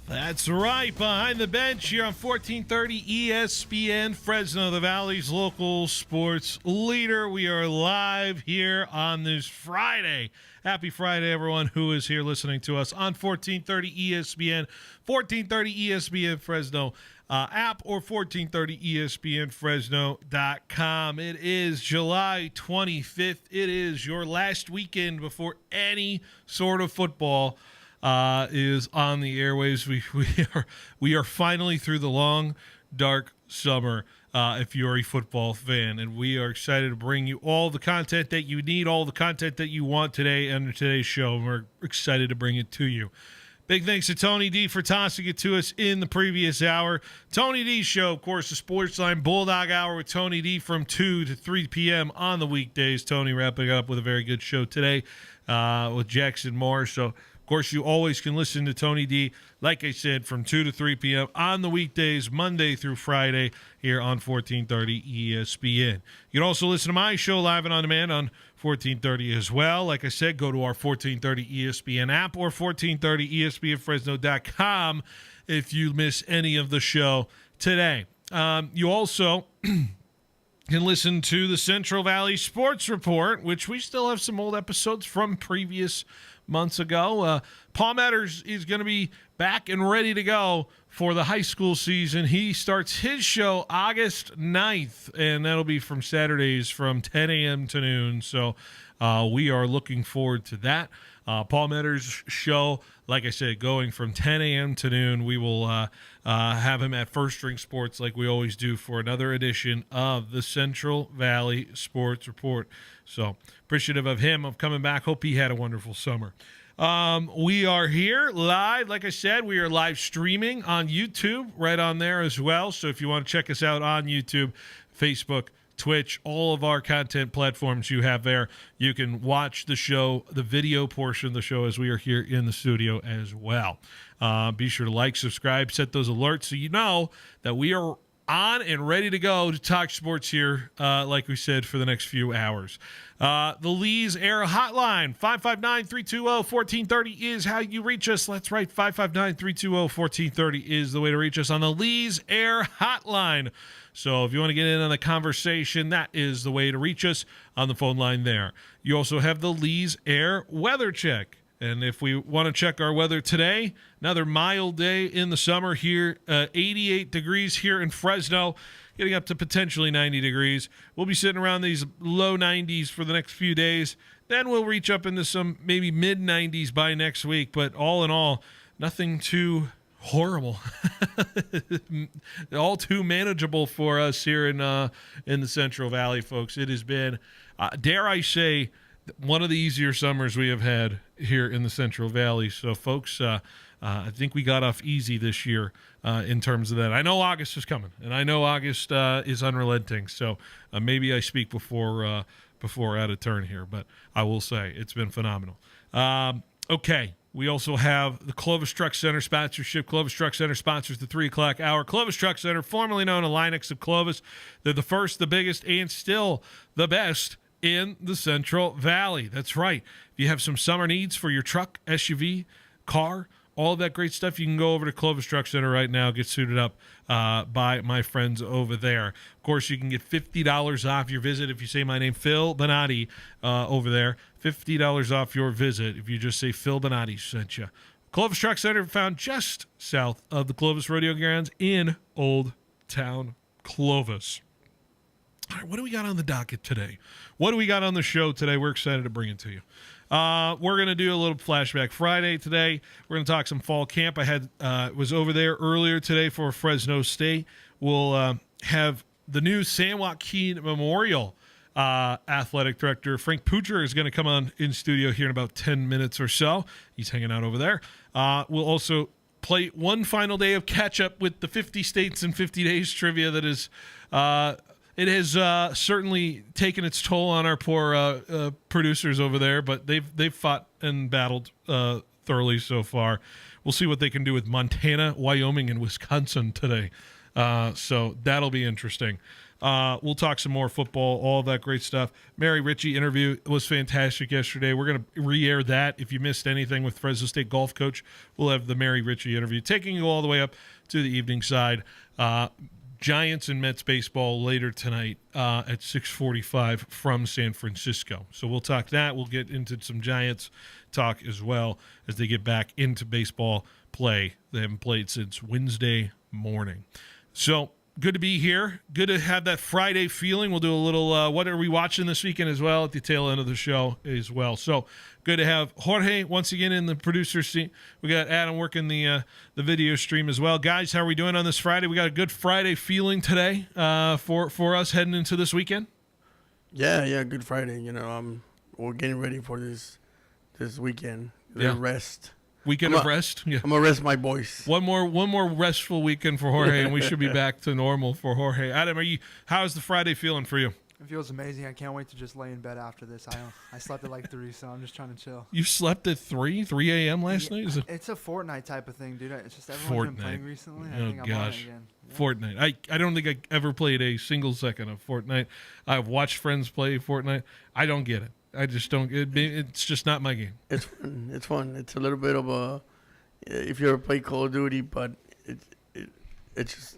That's right. Behind the bench here on 1430 ESPN, Fresno, the Valley's local sports leader. We are live here on this Friday. Happy Friday, everyone who is here listening to us on 1430 ESPN, 1430 ESPN Fresno app, or 1430ESPNFresno.com. It is July 25th. It is your last weekend before any sort of football is on the airwaves. We are finally through the long, dark summer. If you're a football fan, and we are excited to bring you all the content that you need, all the content that you want today under today's show. And we're excited to bring it to you. Big thanks to Tony D for tossing it to us in the previous hour. Tony D Show, of course, the Sportsline Bulldog Hour with Tony D from 2 to 3 p.m. on the weekdays. Tony wrapping up with a very good show today with Jackson Moore. So, of course, you always can listen to Tony D, like I said, from 2 to 3 p.m. on the weekdays, Monday through Friday, here on 1430 ESPN. You can also listen to my show live and on demand on 1430 as well. Like I said, go to our 1430 ESPN app or 1430ESPNFresno.com if you miss any of the show today. You also can listen to the Central Valley Sports Report, which we still have some old episodes from previous months ago. Paul Metters is going to be back and ready to go for the high school season. He starts his show August 9th, and that'll be from Saturdays from 10 a.m. to noon. So we are looking forward to that. Paul Metters' show, like I said, going from 10 a.m. to noon. We will have him at First String Sports like we always do for another edition of the Central Valley Sports Report. So appreciative of him, of coming back. Hope he had a wonderful summer. We are here live. Like I said, we are live streaming on YouTube right on there as well. So if you want to check us out on YouTube, Facebook, Twitch, all of our content platforms you have there, you can watch the show, the video portion of the show, as we are here in the studio as well. Be sure to like, subscribe, set those alerts so you know that we are on and ready to go to talk sports here, like we said, for the next few hours. The Lee's Air Hotline, 559-320-1430 is how you reach us. That's right, 559-320-1430 is the way to reach us on the Lee's Air Hotline. So if you want to get in on the conversation, that is the way to reach us on the phone line there. You also have the Lee's Air Weather Check. And if we want to check our weather today, another mild day in the summer here, 88 degrees here in Fresno, getting up to potentially 90 degrees. We'll be sitting around these low 90s for the next few days. Then we'll reach up into some maybe mid 90s by next week. But all in all, nothing too horrible. All too manageable for us here in the Central Valley, folks. It has been, dare I say, one of the easier summers we have had here in the Central Valley. So, folks, I think we got off easy this year in terms of that. I know August is coming, and I know August is unrelenting. So maybe I speak before out of turn here, but I will say it's been phenomenal. Okay. We also have the Clovis Truck Center sponsorship. Clovis Truck Center sponsors the 3 o'clock hour. Clovis Truck Center, formerly known as Linux of Clovis. They're the first, the biggest, and still the best in the Central Valley. That's right. If you have some summer needs for your truck, SUV, car, all of that great stuff, you can go over to Clovis Truck Center right now, get suited up by my friends over there. Of course, you can get $50 off your visit if you say my name, Phil Bennoti, over there. $50 off your visit if you just say Phil Bennoti sent you. Clovis Truck Center, found just south of the Clovis Rodeo Grounds in Old Town Clovis. All right, what do we got on the docket today? What do we got on the show today? We're excited to bring it to you. We're going to do a little Flashback Friday today. We're going to talk some fall camp. I was over there earlier today for Fresno State. We'll have the new San Joaquin Memorial athletic director, Frank Poocher, is going to come on in studio here in about 10 minutes or so. He's hanging out over there. We'll also play one final day of catch-up with the 50 States in 50 Days trivia that is it has certainly taken its toll on our poor producers over there, but they've fought and battled thoroughly so far. We'll see what they can do with Montana, Wyoming, and Wisconsin today. So that'll be interesting. We'll talk some more football, all that great stuff. Mary Ritchie interview was fantastic yesterday. We're going to re-air that. If you missed anything with Fresno State golf coach, we'll have the Mary Ritchie interview, taking you all the way up to the evening side. Giants and Mets baseball later tonight at 6:45 from San Francisco. So we'll talk that. We'll get into some Giants talk as well as they get back into baseball play. They haven't played since Wednesday morning. So good to be here. Good to have that Friday feeling. We'll do a little what are we watching this weekend as well at the tail end of the show as well. So good to have Jorge once again in the producer seat. We got Adam working the video stream as well. Guys, how are we doing on this Friday? We got a good Friday feeling today for us heading into this weekend. Yeah, good Friday. We're getting ready for this weekend. The rest. Weekend of rest. Yeah. I'm gonna rest my voice. One more restful weekend for Jorge, and we should be back to normal for Jorge. Adam, how's the Friday feeling for you? It feels amazing. I can't wait to just lay in bed after this. I slept at like 3, so I'm just trying to chill. You slept at 3 a.m. last night? It's a Fortnite type of thing, dude. It's just everyone's been playing recently. I think I'm on it again. Yeah. Fortnite. I don't think I ever played a single second of Fortnite. I've watched friends play Fortnite. I don't get it. I just don't. It's just not my game. It's fun. It's fun. It's a little bit of a. If you ever play Call of Duty, but it's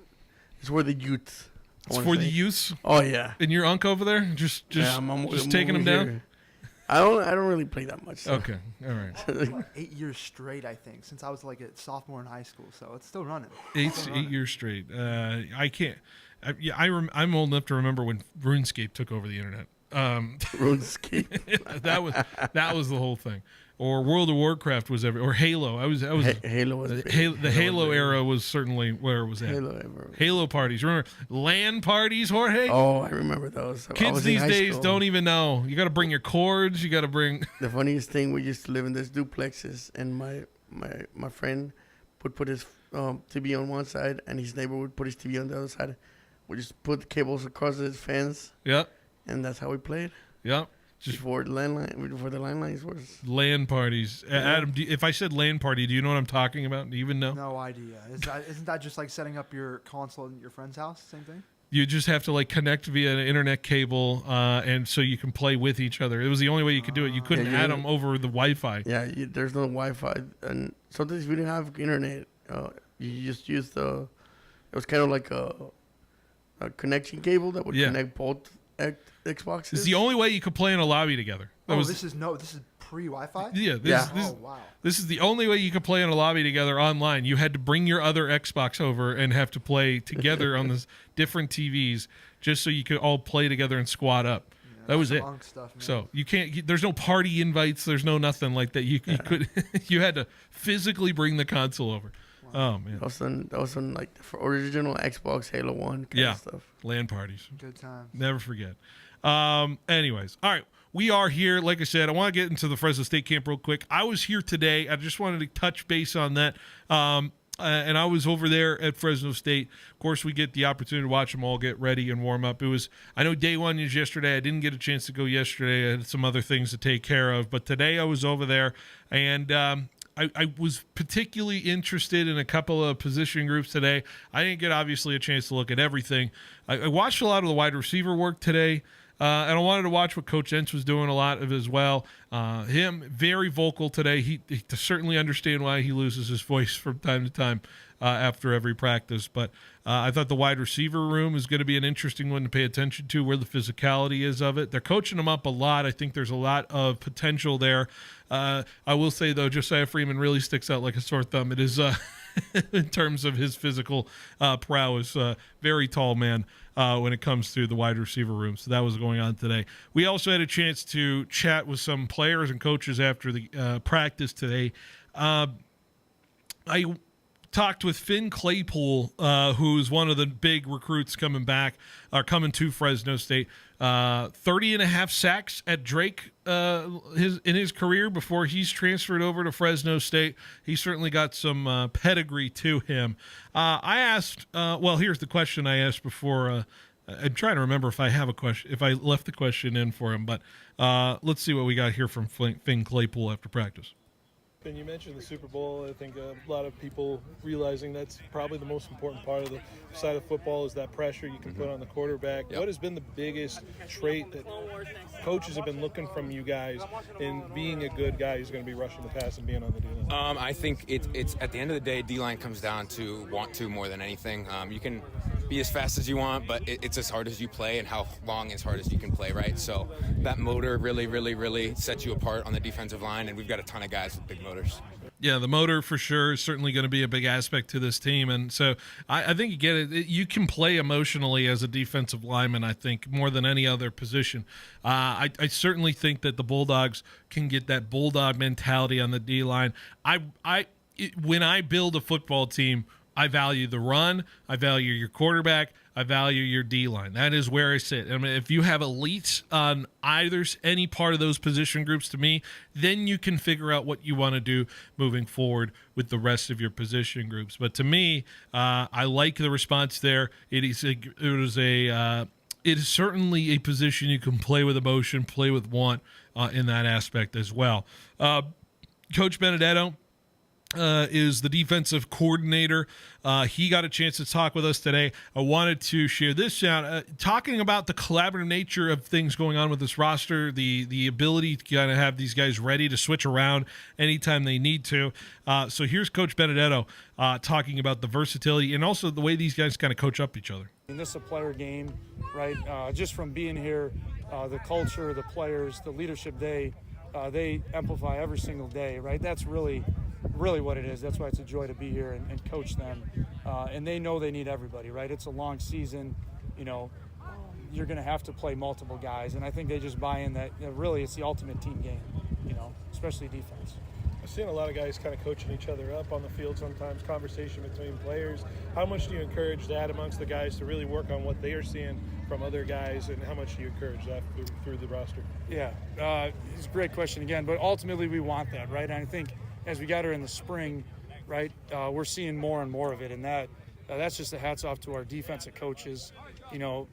for the youth. It's for the youth. Oh yeah. And your uncle over there, just taking them down. I don't really play that much. So. Okay, all right. 8 years straight, I think, since I was like a sophomore in high school, so it's still running. 8 years straight. I can't. I'm old enough to remember when RuneScape took over the internet. RuneScape. that was the whole thing. Or World of Warcraft was or Halo. Halo was the Halo era was certainly where it was at. Halo parties. Remember LAN parties, Jorge? Oh, I remember those. Kids these days don't even know. You got to bring your cords. You got to bring. The funniest thing, we used to live in this duplexes, and my friend would put his TV on one side, and his neighbor would put his TV on the other side. We just put the cables across his fence. Yeah. And that's how we played. Yeah. Just before the landlines was LAN parties. Adam, if I said LAN party, do you know what I'm talking about? Do you even know? No idea. Isn't that just like setting up your console at your friend's house? Same thing? You just have to connect via an internet cable, and so you can play with each other. It was the only way you could do it. You couldn't add them over the Wi-Fi. Yeah, there's no Wi-Fi, and sometimes we didn't have internet. You just used it was kind of like a connection cable that would connect both Xboxes. It's the only way you could play in a lobby together. This is pre-Wi-Fi? Yeah. Wow. This is the only way you could play in a lobby together online. You had to bring your other Xbox over and have to play together on the different TVs just so you could all play together and squad up. Yeah, that was it. Stuff, so you can't. There's no party invites. There's no nothing like that. You could. You had to physically bring the console over. Wow. Oh man. That was on like the original Xbox Halo 1 kind of stuff. LAN parties. Good times. Never forget. Anyways, all right. We are here. Like I said, I want to get into the Fresno State camp real quick. I was here today. I just wanted to touch base on that. And I was over there at Fresno State. Of course, we get the opportunity to watch them all get ready and warm up. I know day one is yesterday. I didn't get a chance to go yesterday. I had some other things to take care of. But today I was over there, and I was particularly interested in a couple of position groups today. I didn't get, obviously, a chance to look at everything. I watched a lot of the wide receiver work today. And I wanted to watch what Coach Entz was doing a lot of as well. Him, very vocal today. He to certainly understand why he loses his voice from time to time after every practice. But I thought the wide receiver room is going to be an interesting one to pay attention to, where the physicality is of it. They're coaching him up a lot. I think there's a lot of potential there. I will say, though, Josiah Freeman really sticks out like a sore thumb. It is in terms of his physical prowess. Very tall man when it comes to the wide receiver room. So that was going on today. We also had a chance to chat with some players and coaches after the practice today. I talked with Finn Claypool, who's one of the big recruits coming to Fresno State. 30 and a half sacks at Drake in his career before he's transferred over to Fresno State. He certainly got some pedigree to him. I asked, here's the question I asked before. I'm trying to remember if I have a question, if I left the question in for him, but let's see what we got here from Finn Claypool after practice. And you mentioned the Super Bowl. I think a lot of people realizing that's probably the most important part of the side of football is that pressure you can put on the quarterback. Yep. What has been the biggest trait that coaches have been looking from you guys in being a good guy who's going to be rushing the pass and being on the D-line? I think it's at the end of the day, D-line comes down to want to more than anything. You can be as fast as you want, but it's as hard as you play and how long as hard as you can play, right? So that motor really, really, really sets you apart on the defensive line, and we've got a ton of guys with big motors. Yeah, the motor for sure is certainly going to be a big aspect to this team. And so I think you get it. You can play emotionally as a defensive lineman, I think, more than any other position. I certainly think that the Bulldogs can get that Bulldog mentality on the D-line. When I build a football team, I value the run. I value your quarterback. I value your D-line. That is where I sit. I mean, if you have elites on any part of those position groups, to me, then you can figure out what you want to do moving forward with the rest of your position groups. But to me, I like the response there. It is certainly a position you can play with emotion, play with want in that aspect as well. Coach Benedetto is the defensive coordinator. He got a chance to talk with us today. I wanted to share this out, talking about the collaborative nature of things going on with this roster, the ability to kind of have these guys ready to switch around anytime they need to. So here's Coach Benedetto talking about the versatility and also the way these guys kind of coach up each other. And this is a player game, right? Just from being here, the culture, the players, the leadership they amplify every single day, right? That's really what it is. That's why it's a joy to be here and coach them. And they know they need everybody, right? It's a long season. You're going to have to play multiple guys. And I think they just buy in that really it's the ultimate team game, especially defense. I've seen a lot of guys kind of coaching each other up on the field sometimes, conversation between players. How much do you encourage that amongst the guys to really work on what they are seeing from other guys, and how much do you encourage that through the roster? Yeah, it's a great question again, but ultimately we want that, right? And I think as we got her in the spring, right, we're seeing more and more of it, and that's just a hats off to our defensive coaches, all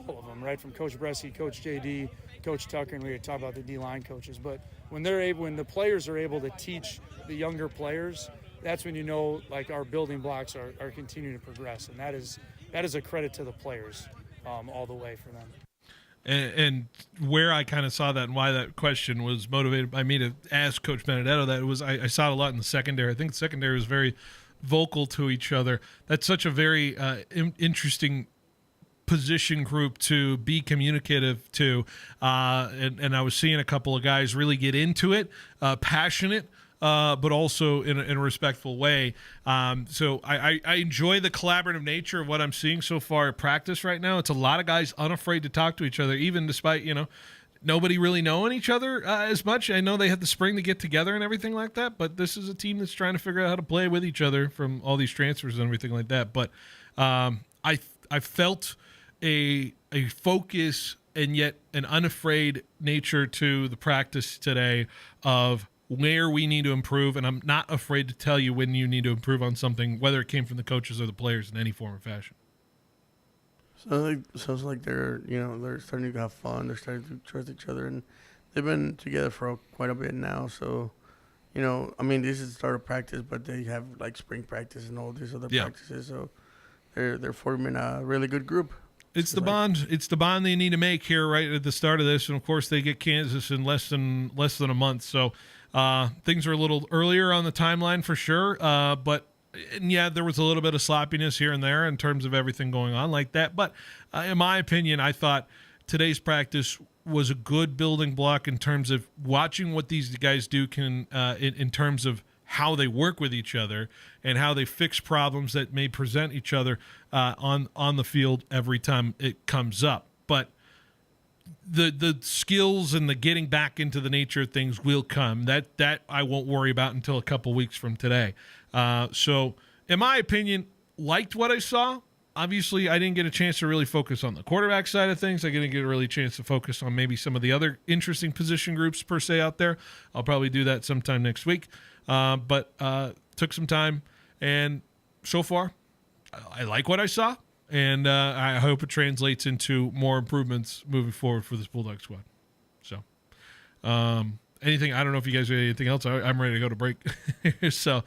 of them, right, from Coach Bresci, Coach JD, Coach Tucker, and we talk about the D-line coaches. But when the players are able to teach the younger players, that's when like our building blocks are continuing to progress, and that is a credit to the players all the way for them. And where I kind of saw that and why that question was motivated by me to ask Coach Benedetto, that was I saw it a lot in the secondary. I think the secondary was very vocal to each other. That's such a very interesting position group to be communicative to. And I was seeing a couple of guys really get into it, passionate, but also in a respectful way. So I enjoy the collaborative nature of what I'm seeing so far at practice right now. It's a lot of guys unafraid to talk to each other, even despite, nobody really knowing each other as much. I know they had the spring to get together and everything like that, but this is a team that's trying to figure out how to play with each other from all these transfers and everything like that. But I felt a focus and yet an unafraid nature to the practice today of where we need to improve, and I'm not afraid to tell you when you need to improve on something, whether it came from the coaches or the players in any form or fashion. Sounds like they're starting to have fun. They're starting to trust each other, and they've been together for quite a bit now. So, this is the start of practice, but they have like spring practice and all these other practices. So they're forming a really good group. It's the bond. It's the bond they need to make here right at the start of this, and of course they get Kansas in less than a month. So things are a little earlier on the timeline for sure. But yeah, there was a little bit of sloppiness here and there in terms of everything going on like that. But in my opinion, I thought today's practice was a good building block in terms of watching what these guys do in terms of how they work with each other and how they fix problems that may present each other on the field every time it comes up. But the skills and the getting back into the nature of things will come. That I won't worry about until a couple weeks from today. So, in my opinion, liked what I saw. Obviously, I didn't get a chance to really focus on the quarterback side of things. I didn't get a really chance to focus on maybe some of the other interesting position groups per se out there. I'll probably do that sometime next week. But took some time, and so far, I like what I saw, and I hope it translates into more improvements moving forward for this Bulldog squad. So, anything? I don't know if you guys have anything else. I'm ready to go to break. So,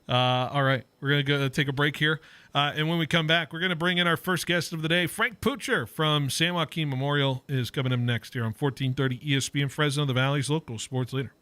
all right, we're going to go take a break here. And when we come back, we're going to bring in our first guest of the day. Frank Poocher from San Joaquin Memorial is coming in next here on 1430 ESPN Fresno, the Valley's local sports leader.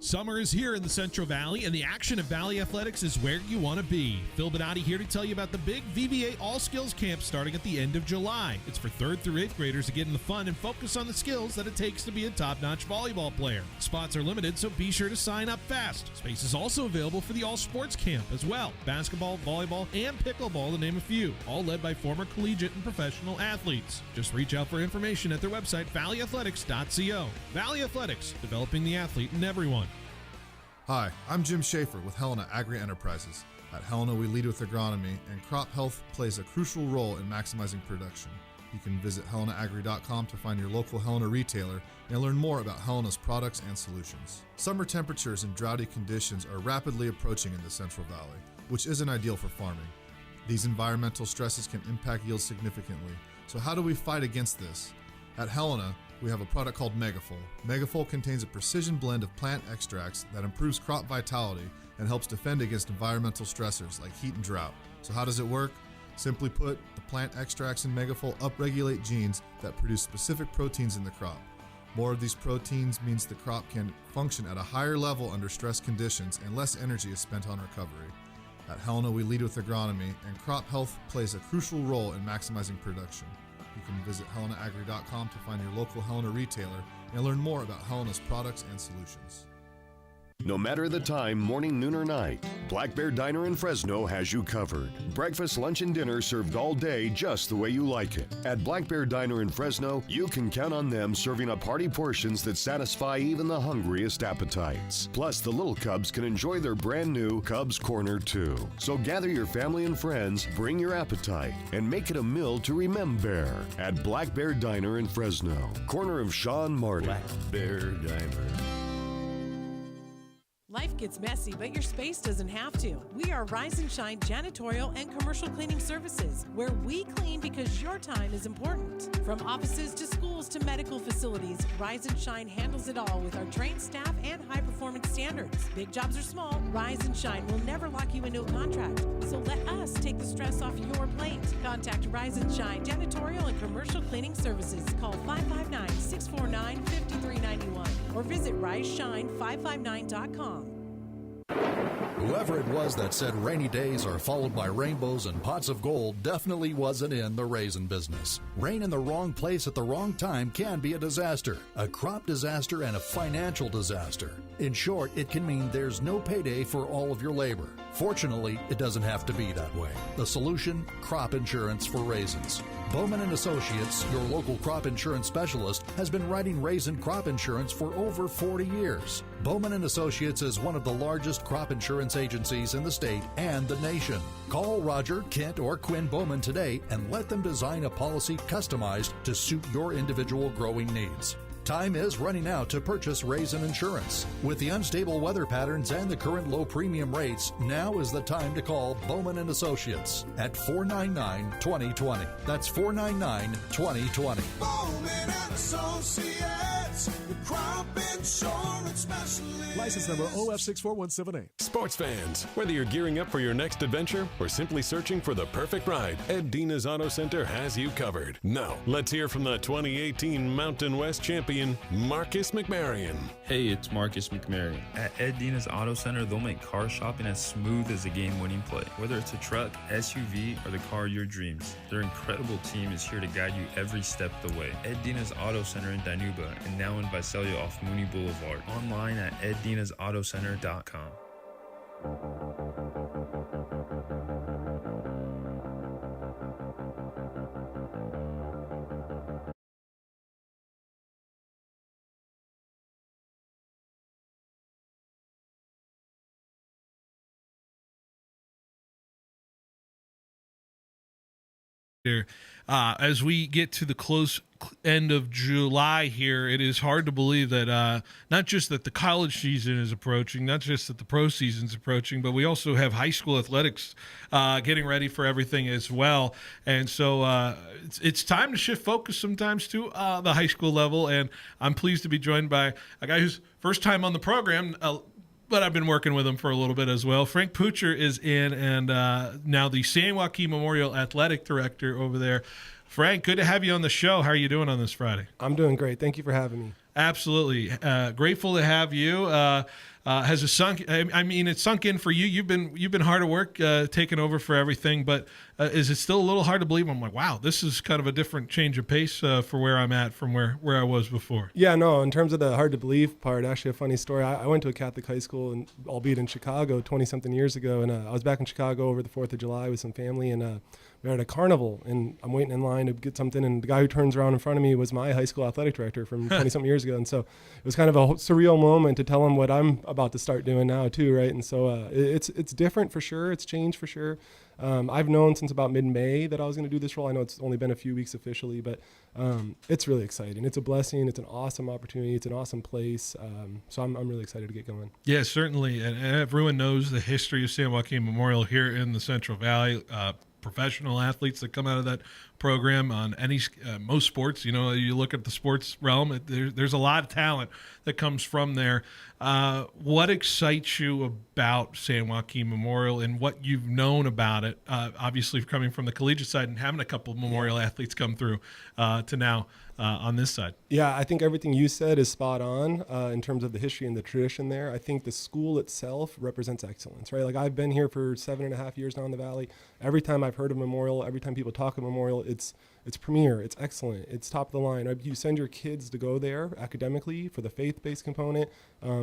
Summer is here in the Central Valley, and the action of Valley Athletics is where you want to be. Phil Bennoti here to tell you about the big VBA All Skills Camp starting at the end of July. It's for 3rd through 8th graders to get in the fun and focus on the skills that it takes to be a top-notch volleyball player. Spots are limited, so be sure to sign up fast. Space is also available for the All Sports Camp as well. Basketball, volleyball, and pickleball to name a few, all led by former collegiate and professional athletes. Just reach out for information at their website, valleyathletics.co. Valley Athletics, developing the athlete in everyone. Hi, I'm Jim Schaefer with Helena Agri-Enterprises. At Helena, we lead with agronomy, and crop health plays a crucial role in maximizing production. You can visit helenaagri.com to find your local Helena retailer and learn more about Helena's products and solutions. Summer temperatures and droughty conditions are rapidly approaching in the Central Valley, which isn't ideal for farming. These environmental stresses can impact yields significantly, so how do we fight against this? At Helena, we have a product called Megafol. Megafol contains a precision blend of plant extracts that improves crop vitality and helps defend against environmental stressors like heat and drought. So how does it work? Simply put, the plant extracts in Megafol upregulate genes that produce specific proteins in the crop. More of these proteins means the crop can function at a higher level under stress conditions and less energy is spent on recovery. At Helena, we lead with agronomy, and crop health plays a crucial role in maximizing production. You can visit helenaagri.com to find your local Helena retailer and learn more about Helena's products and solutions. No matter the time, morning, noon, or night, Black Bear Diner in Fresno has you covered. Breakfast, lunch, and dinner served all day just the way you like it. At Black Bear Diner in Fresno, you can count on them serving up hearty portions that satisfy even the hungriest appetites. Plus, the little Cubs can enjoy their brand new Cubs Corner too. So gather your family and friends, bring your appetite, and make it a meal to remember at Black Bear Diner in Fresno, corner of Sean Martin. Black Bear Diner. Life gets messy, but your space doesn't have to. We are Rise and Shine Janitorial and Commercial Cleaning Services, where we clean because your time is important. From offices to schools to medical facilities, Rise and Shine handles it all with our trained staff and high-performance standards. Big jobs or small, Rise and Shine will never lock you into a contract. So let us take the stress off your plate. Contact Rise and Shine Janitorial and Commercial Cleaning Services. Call 559-649-5391 or visit riseshine559.com. Whoever it was that said rainy days are followed by rainbows and pots of gold definitely wasn't in the raisin business. Rain in the wrong place at the wrong time can be a disaster, a crop disaster, and a financial disaster. In short, it can mean there's no payday for all of your labor. Fortunately, it doesn't have to be that way. The solution? Crop insurance for raisins. Bowman & Associates, your local crop insurance specialist, has been writing raisin crop insurance for over 40 years. Bowman & Associates is one of the largest crop insurance agencies in the state and the nation. Call Roger, Kent, or Quinn Bowman today and let them design a policy customized to suit your individual growing needs. Time is running out to purchase raisin insurance. With the unstable weather patterns and the current low premium rates, now is the time to call Bowman & Associates at 499-2020. That's 499-2020. Bowman & Associates, the crop insurance specialist. License number OF64178. Sports fans, whether you're gearing up for your next adventure or simply searching for the perfect ride, Ed Dina's Auto Center has you covered. Now, let's hear from the 2018 Mountain West champion, Marcus McMarion. Hey, it's Marcus McMarion. At Ed Dina's Auto Center, they'll make car shopping as smooth as a game-winning play. Whether it's a truck, SUV, or the car of your dreams, their incredible team is here to guide you every step of the way. Ed Dina's Auto Center in Dinuba and now in Visalia off Mooney Boulevard. Online at eddinasautocenter.com. Here. As we get to the close end of July here, it is hard to believe that not just that the college season is approaching, not just that the pro season is approaching, but we also have high school athletics getting ready for everything as well. And so it's time to shift focus sometimes to the high school level. And I'm pleased to be joined by a guy who's first time on the program, but I've been working with him for a little bit as well. Frank Pucher is in, and now the San Joaquin Memorial Athletic Director over there. Frank, good to have you on the show. How are you doing on this Friday? I'm doing great. Thank you for having me. Absolutely. Grateful to have you. Has it sunk? I mean, it's sunk in for you. You've been hard at work, taking over for everything. But is it still a little hard to believe? I'm like, wow, this is kind of a different change of pace for where I'm at from where I was before. Yeah, no. In terms of the hard to believe part, actually, a funny story. I went to a Catholic high school, and albeit in Chicago, 20-something years ago, and I was back in Chicago over the 4th of July with some family, and we were at a carnival, and I'm waiting in line to get something, and the guy who turns around in front of me was my high school athletic director from 20-something years ago, and so it was kind of a surreal moment to tell him what I'm about to start doing now too, right? And so it's different for sure. It's changed for sure. I've known since about mid-May that I was going to do this role. I know it's only been a few weeks officially, but it's really exciting. It's a blessing. It's an awesome opportunity. It's an awesome place. So I'm really excited to get going. Yeah, certainly. And everyone knows the history of San Joaquin Memorial here in the Central Valley. Professional athletes that come out of that program on most sports. You know, you look at the sports realm, there's a lot of talent that comes from there. What excites you about San Joaquin Memorial and what you've known about it? Obviously, coming from the collegiate side and having a couple of Memorial athletes come through to now on this side. Yeah, I think everything you said is spot on in terms of the history and the tradition there. I think the school itself represents excellence, right? Like I've been here for 7.5 years now in the Valley. Every time I've heard of Memorial, every time people talk of Memorial, it's premier, it's excellent, it's top of the line. Right? You send your kids to go there academically for the faith-based component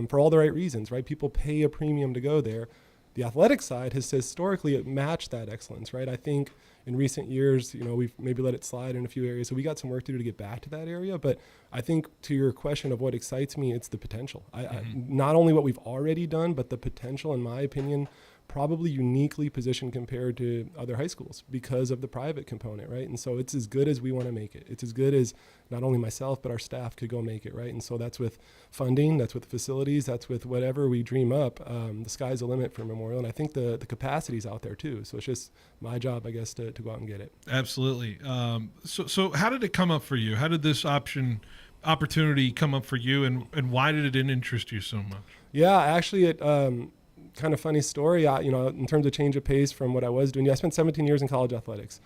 for all the right reasons, right? People pay a premium to go there. The athletic side has historically matched that excellence, right? I think in recent years, you know, we've maybe let it slide in a few areas. So we got some work to do to get back to that area. But I think to your question of what excites me, it's the potential. Not only what we've already done, but the potential, in my opinion, probably uniquely positioned compared to other high schools because of the private component, right? And so it's as good as we want to make it. It's as good as not only myself, but our staff could go make it, right? And so that's with funding, that's with facilities, that's with whatever we dream up. The sky's the limit for Memorial. And I think the capacity's out there too. So it's just my job, I guess, to go out and get it. Absolutely. So how did it come up for you? How did this opportunity come up for you, and why did it interest you so much? Yeah, actually, it kind of funny story. You know, in terms of change of pace from what I was doing. Yeah, I spent 17 years in college athletics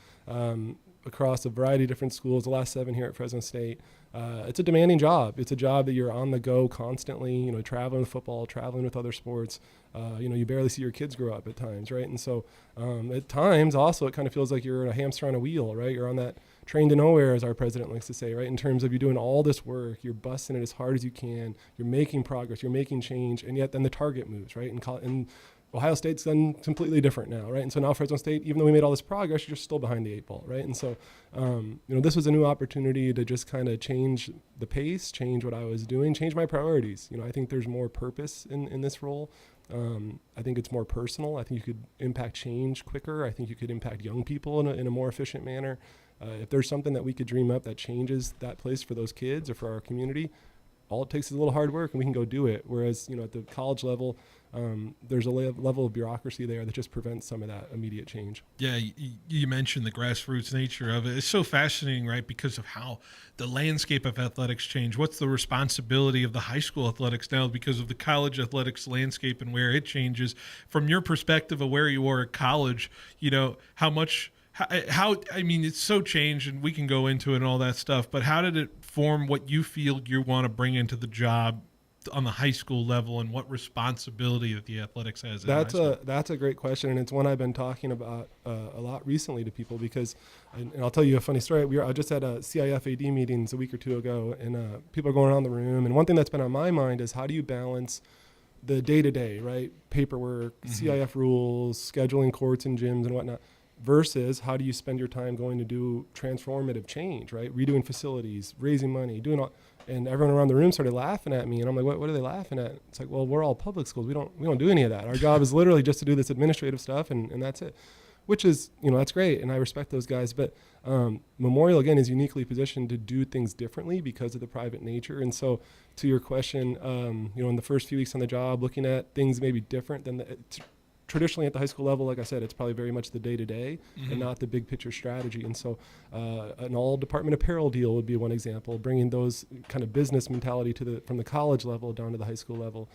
across a variety of different schools. The last 7 here at Fresno State. It's a demanding job. It's a job that you're on the go constantly. You know, traveling with football, traveling with other sports. You know, you barely see your kids grow up at times, right? And so at times also it kind of feels like you're a hamster on a wheel, right? You're on that train to nowhere, as our president likes to say, right? In terms of you doing all this work, you're busting it as hard as you can, you're making progress, you're making change, and yet then the target moves, right? And Ohio State's done completely different now, right? And so now Fresno State, even though we made all this progress, you're still behind the 8 ball, right? And so, you know, this was a new opportunity to just kind of change the pace, change what I was doing, change my priorities. You know, I think there's more purpose in this role. I think it's more personal. I think you could impact change quicker. I think you could impact young people in a more efficient manner. If there's something that we could dream up that changes that place for those kids or for our community, all it takes is a little hard work and we can go do it. Whereas, you know, at the college level, there's a level of bureaucracy there that just prevents some of that immediate change. Yeah, you mentioned the grassroots nature of it. It's so fascinating, right, because of how the landscape of athletics changed. What's the responsibility of the high school athletics now because of the college athletics landscape and where it changes? From your perspective of where you were at college, you know, how I mean, it's so changed, and we can go into it and all that stuff, but how did it form what you feel you want to bring into the job on the high school level, and what responsibility that the athletics has? That's a great question, and it's one I've been talking about a lot recently to people because, and I'll tell you a funny story. I just had a CIF AD meetings a week or two ago, and people are going around the room, and one thing that's been on my mind is how do you balance the day-to-day, right? Paperwork, CIF rules, scheduling courts and gyms and whatnot, versus how do you spend your time going to do transformative change, right? Redoing facilities, raising money, doing all, and everyone around the room started laughing at me, and I'm like, what are they laughing at? It's like, well, we're all public schools. We don't do any of that. Our job is literally just to do this administrative stuff, and that's it. which is, that's great. And I respect those guys. But Memorial, again, is uniquely positioned to do things differently because of the private nature. And so to your question, in the first few weeks on the job, looking at things maybe different than traditionally at the high school level, like I said, it's probably very much the day-to-day and not the big picture strategy. And so an all department apparel deal would be one example, bringing those kind of business mentality from the college level down to the high school level.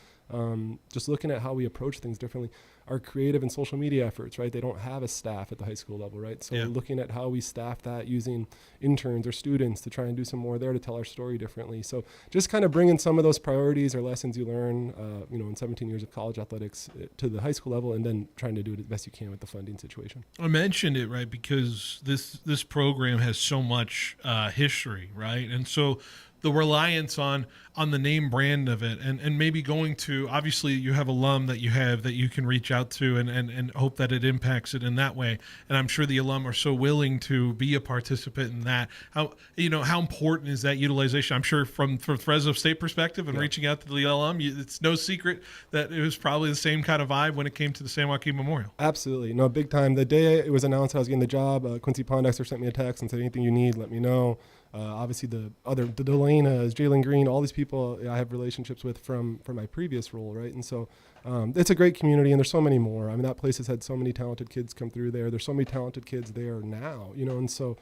Just looking at how we approach things differently. Our creative and social media efforts, right? They don't have a staff at the high school level, right? So looking at how we staff that using interns or students to try and do some more there to tell our story differently. So just kind of bringing some of those priorities or lessons you learn, in 17 years of college athletics to the high school level, and then trying to do it as best you can with the funding situation. I mentioned it, right, because this program has so much history, right? And so the reliance on the name brand of it and maybe going to, obviously you have alum that you can reach out to and hope that it impacts it in that way. And I'm sure the alum are so willing to be a participant in that. How important is that utilization? I'm sure from Fresno State perspective and reaching out to the alum, it's no secret that it was probably the same kind of vibe when it came to the San Joaquin Memorial. Absolutely. No, big time. The day it was announced I was getting the job, Quincy Pondexter sent me a text and said, anything you need, let me know. Obviously the Delanas, Jalen Green, all these people I have relationships with from my previous role, right? And so it's a great community, and there's so many more. I mean, that place has had so many talented kids come through there. There's so many talented kids there now, and so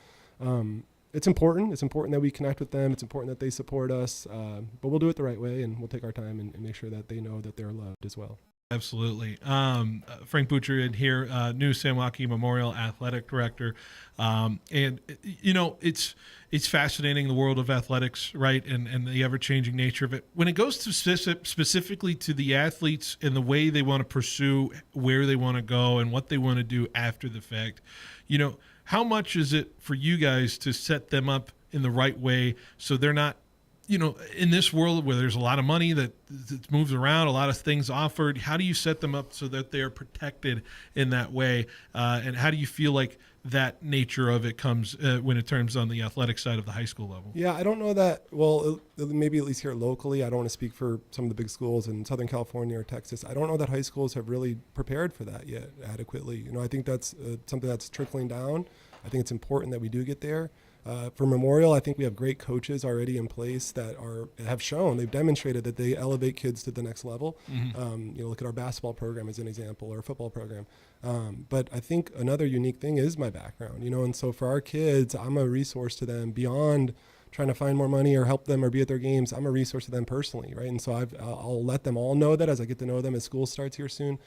it's important. It's important that we connect with them. It's important that they support us, but we'll do it the right way, and we'll take our time and make sure that they know that they're loved as well. Absolutely. Frank Butcher in here, new San Joaquin Memorial Athletic Director. And it's fascinating, the world of athletics, right? And the ever-changing nature of it. When it goes to specifically to the athletes and the way they want to pursue, where they want to go and what they want to do after the fact, how much is it for you guys to set them up in the right way so they're not, in this world where there's a lot of money that moves around, a lot of things offered, how do you set them up so that they're protected in that way? And how do you feel like that nature of it comes when it turns on the athletic side of the high school level? Yeah, I don't know that. Well, maybe at least here locally, I don't want to speak for some of the big schools in Southern California or Texas. I don't know that high schools have really prepared for that yet adequately. I think that's something that's trickling down. I think it's important that we do get there. For Memorial, I think we have great coaches already in place that they've demonstrated that they elevate kids to the next level. Look at our basketball program as an example, or our football program. But I think another unique thing is my background, and so for our kids, I'm a resource to them beyond trying to find more money or help them or be at their games. I'm a resource to them personally, right? And so I'll let them all know that as I get to know them as school starts here soon.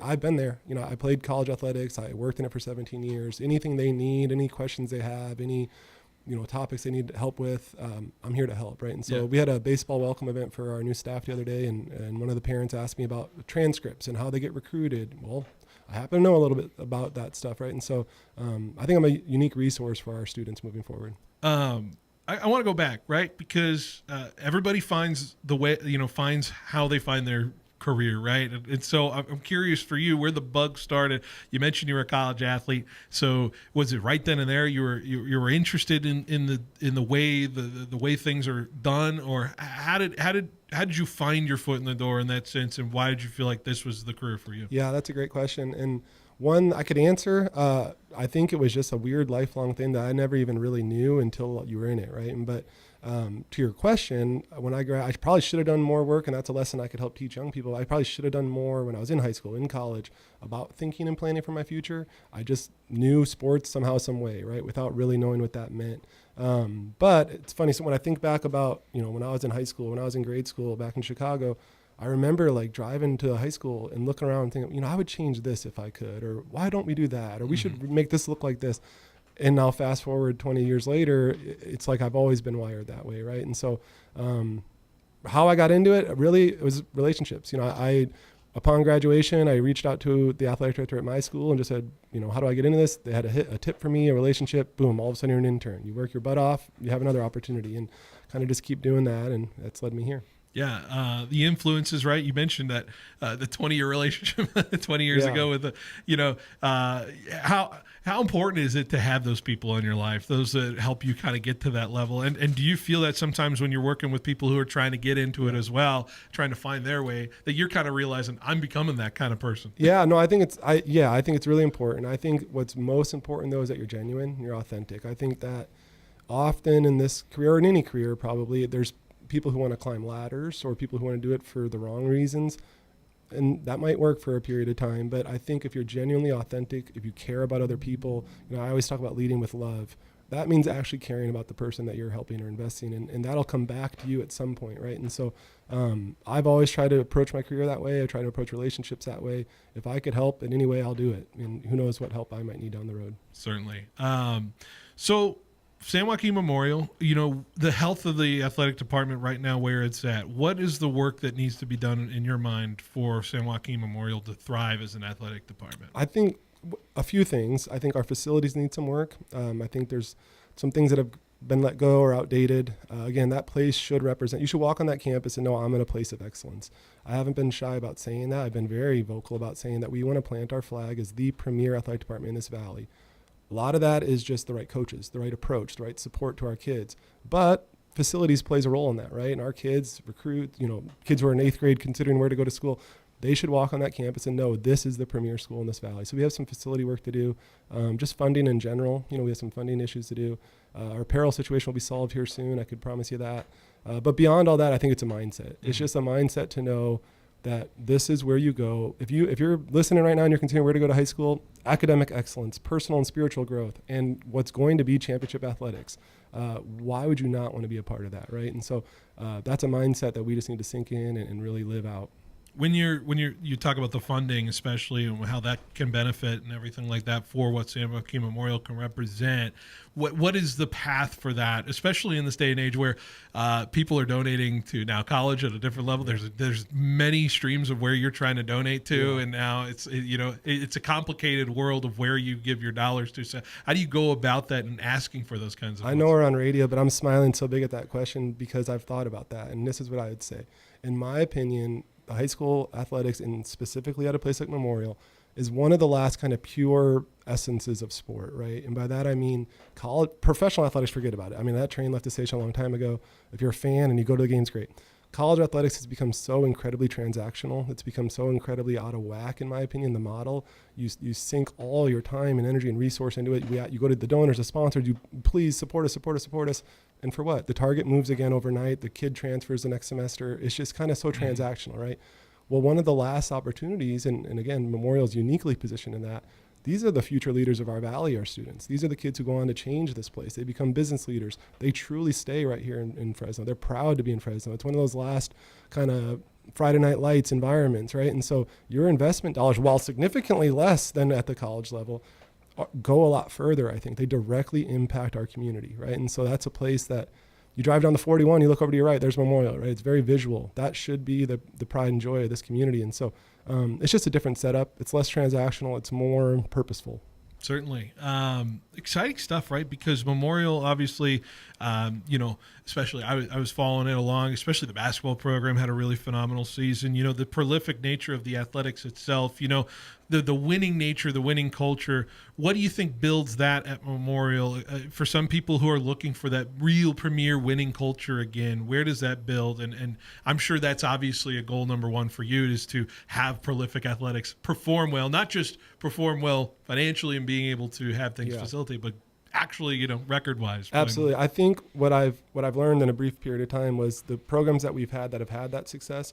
I've been there. I played college athletics. I worked in it for 17 years. Anything they need, any questions they have, any topics they need help with, I'm here to help, right? And so we had a baseball welcome event for our new staff the other day, and one of the parents asked me about transcripts and how they get recruited. Well, I happen to know a little bit about that stuff, right? And so I think I'm a unique resource for our students moving forward. I want to go back, right? Because everybody finds the way, finds how they find their career, right? And so I'm curious for you where the bug started. You mentioned you were a college athlete, so was it right then and there you were interested in the way the way things are done, or how did you find your foot in the door in that sense, and why did you feel like this was the career for you? Yeah, that's a great question, and one I could answer. I think it was just a weird lifelong thing that I never even really knew until you were in it, right? But to your question, when I probably should have done more work, and that's a lesson I could help teach young people. I probably should have done more when I was in high school, in college, about thinking and planning for my future. I just knew sports somehow, some way, right, without really knowing what that meant. But it's funny, so when I think back about, when I was in high school, when I was in grade school back in Chicago, I remember driving to high school and looking around and thinking, I would change this if I could, or why don't we do that? Or we should make this look like this. And now fast forward 20 years later, it's like I've always been wired that way, right? And so how I got into it, really, it was relationships. Upon graduation, I reached out to the athletic director at my school and just said, how do I get into this? They had a tip for me, a relationship, boom, all of a sudden you're an intern. You work your butt off, you have another opportunity, and kind of just keep doing that, and that's led me here. The influences, right? You mentioned that the 20-year relationship 20 years ago with the, how important is it to have those people in your life, those that help you kind of get to that level? And do you feel that sometimes when you're working with people who are trying to get into it as well, trying to find their way, that you're kind of realizing I'm becoming that kind of person? Yeah, no, I think it's really important. I think what's most important though is that you're genuine, you're authentic. I think that often in this career, or in any career probably, there's people who want to climb ladders or people who want to do it for the wrong reasons. And that might work for a period of time. But I think if you're genuinely authentic, if you care about other people, I always talk about leading with love. That means actually caring about the person that you're helping or investing in. And that'll come back to you at some point, right? And so I've always tried to approach my career that way. I try to approach relationships that way. If I could help in any way, I'll do it. And who knows what help I might need down the road. Certainly. So San Joaquin Memorial, the health of the athletic department right now, where it's at, what is the work that needs to be done in your mind for San Joaquin Memorial to thrive as an athletic department? I think a few things. I think our facilities need some work. I think there's some things that have been let go or outdated. Again, that place should represent, you should walk on that campus and know I'm in a place of excellence. I haven't been shy about saying that. I've been very vocal about saying that we want to plant our flag as the premier athletic department in this valley. A lot of that is just the right coaches, the right approach, the right support to our kids. But facilities plays a role in that, right? And our kids recruit, kids who are in 8th grade considering where to go to school, they should walk on that campus and know this is the premier school in this valley. So we have some facility work to do, just funding in general. We have some funding issues to do. Our apparel situation will be solved here soon. I could promise you that. But beyond all that, I think it's a mindset. It's just a mindset to know that this is where you go. If you're listening right now and you're considering where to go to high school, academic excellence, personal and spiritual growth, and what's going to be championship athletics, why would you not want to be a part of that, right? And so that's a mindset that we just need to sink in and really live out. When you talk about the funding, especially, and how that can benefit and everything like that for what San Joaquin Memorial can represent, what is the path for that, especially in this day and age where people are donating to now college at a different level? There's many streams of where you're trying to donate to, and now it's a complicated world of where you give your dollars to. So how do you go about that and asking for those kinds of? I know we're on radio, but I'm smiling so big at that question because I've thought about that, and this is what I would say. In my opinion, the high school athletics, and specifically at a place like Memorial, is one of the last kind of pure essences of sport, right? And by that I mean college, professional athletics, forget about it. I mean, that train left the station a long time ago. If you're a fan and you go to the games, great. College athletics has become so incredibly transactional. It's become so incredibly out of whack, in my opinion, the model. You sink all your time and energy and resource into it. You go to the donors, the sponsors, you please support us. And for what? The target moves again overnight. The kid transfers the next semester. It's just kind of so transactional, right? Well, one of the last opportunities, and again, Memorial's uniquely positioned in that, these are the future leaders of our valley, our students. These are the kids who go on to change this place. They become business leaders. They truly stay right here in Fresno. They're proud to be in Fresno. It's one of those last kind of Friday Night Lights environments, right? And so your investment dollars, while significantly less than at the college level, go a lot further, I think. They directly impact our community, right? And so that's a place that you drive down the 41, you look over to your right, there's Memorial, right? It's very visual. That should be the pride and joy of this community. And so it's just a different setup. It's less transactional. It's more purposeful. Certainly. Exciting stuff, right? Because Memorial, obviously, especially I was following it along, especially the basketball program had a really phenomenal season. The prolific nature of the athletics itself, the winning nature, the winning culture. What do you think builds that at Memorial? For some people who are looking for that real premier winning culture again, where does that build? And I'm sure that's obviously a goal number one for you, is to have prolific athletics perform well, not just perform well financially and being able to have things facilitate, but actually, record-wise. Absolutely. I think what I've learned in a brief period of time was the programs that we've had that have had that success,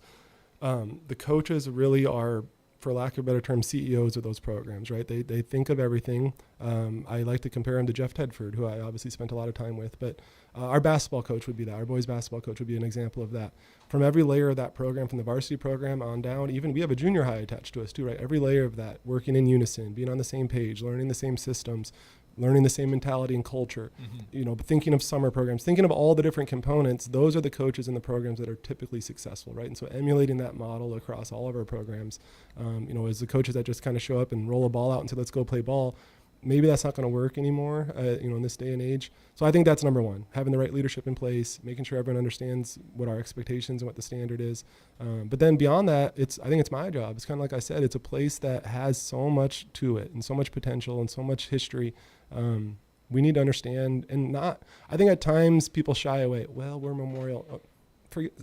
the coaches really are, for lack of a better term, CEOs of those programs, right? They think of everything. I like to compare him to Jeff Tedford, who I obviously spent a lot of time with, but our basketball coach would be that. Our boys basketball coach would be an example of that. From every layer of that program, from the varsity program on down, even we have a junior high attached to us too, right? Every layer of that, working in unison, being on the same page, learning the same systems, learning the same mentality and culture, thinking of summer programs, thinking of all the different components. Those are the coaches in the programs that are typically successful, right? And so emulating that model across all of our programs, as the coaches that just kind of show up and roll a ball out and say, let's go play ball, maybe that's not going to work anymore, in this day and age. So I think that's number one, having the right leadership in place, making sure everyone understands what our expectations and what the standard is. But then beyond that, I think it's my job. It's kind of like I said, it's a place that has so much to it and so much potential and so much history. We need to understand I think at times people shy away. Well, we're Memorial.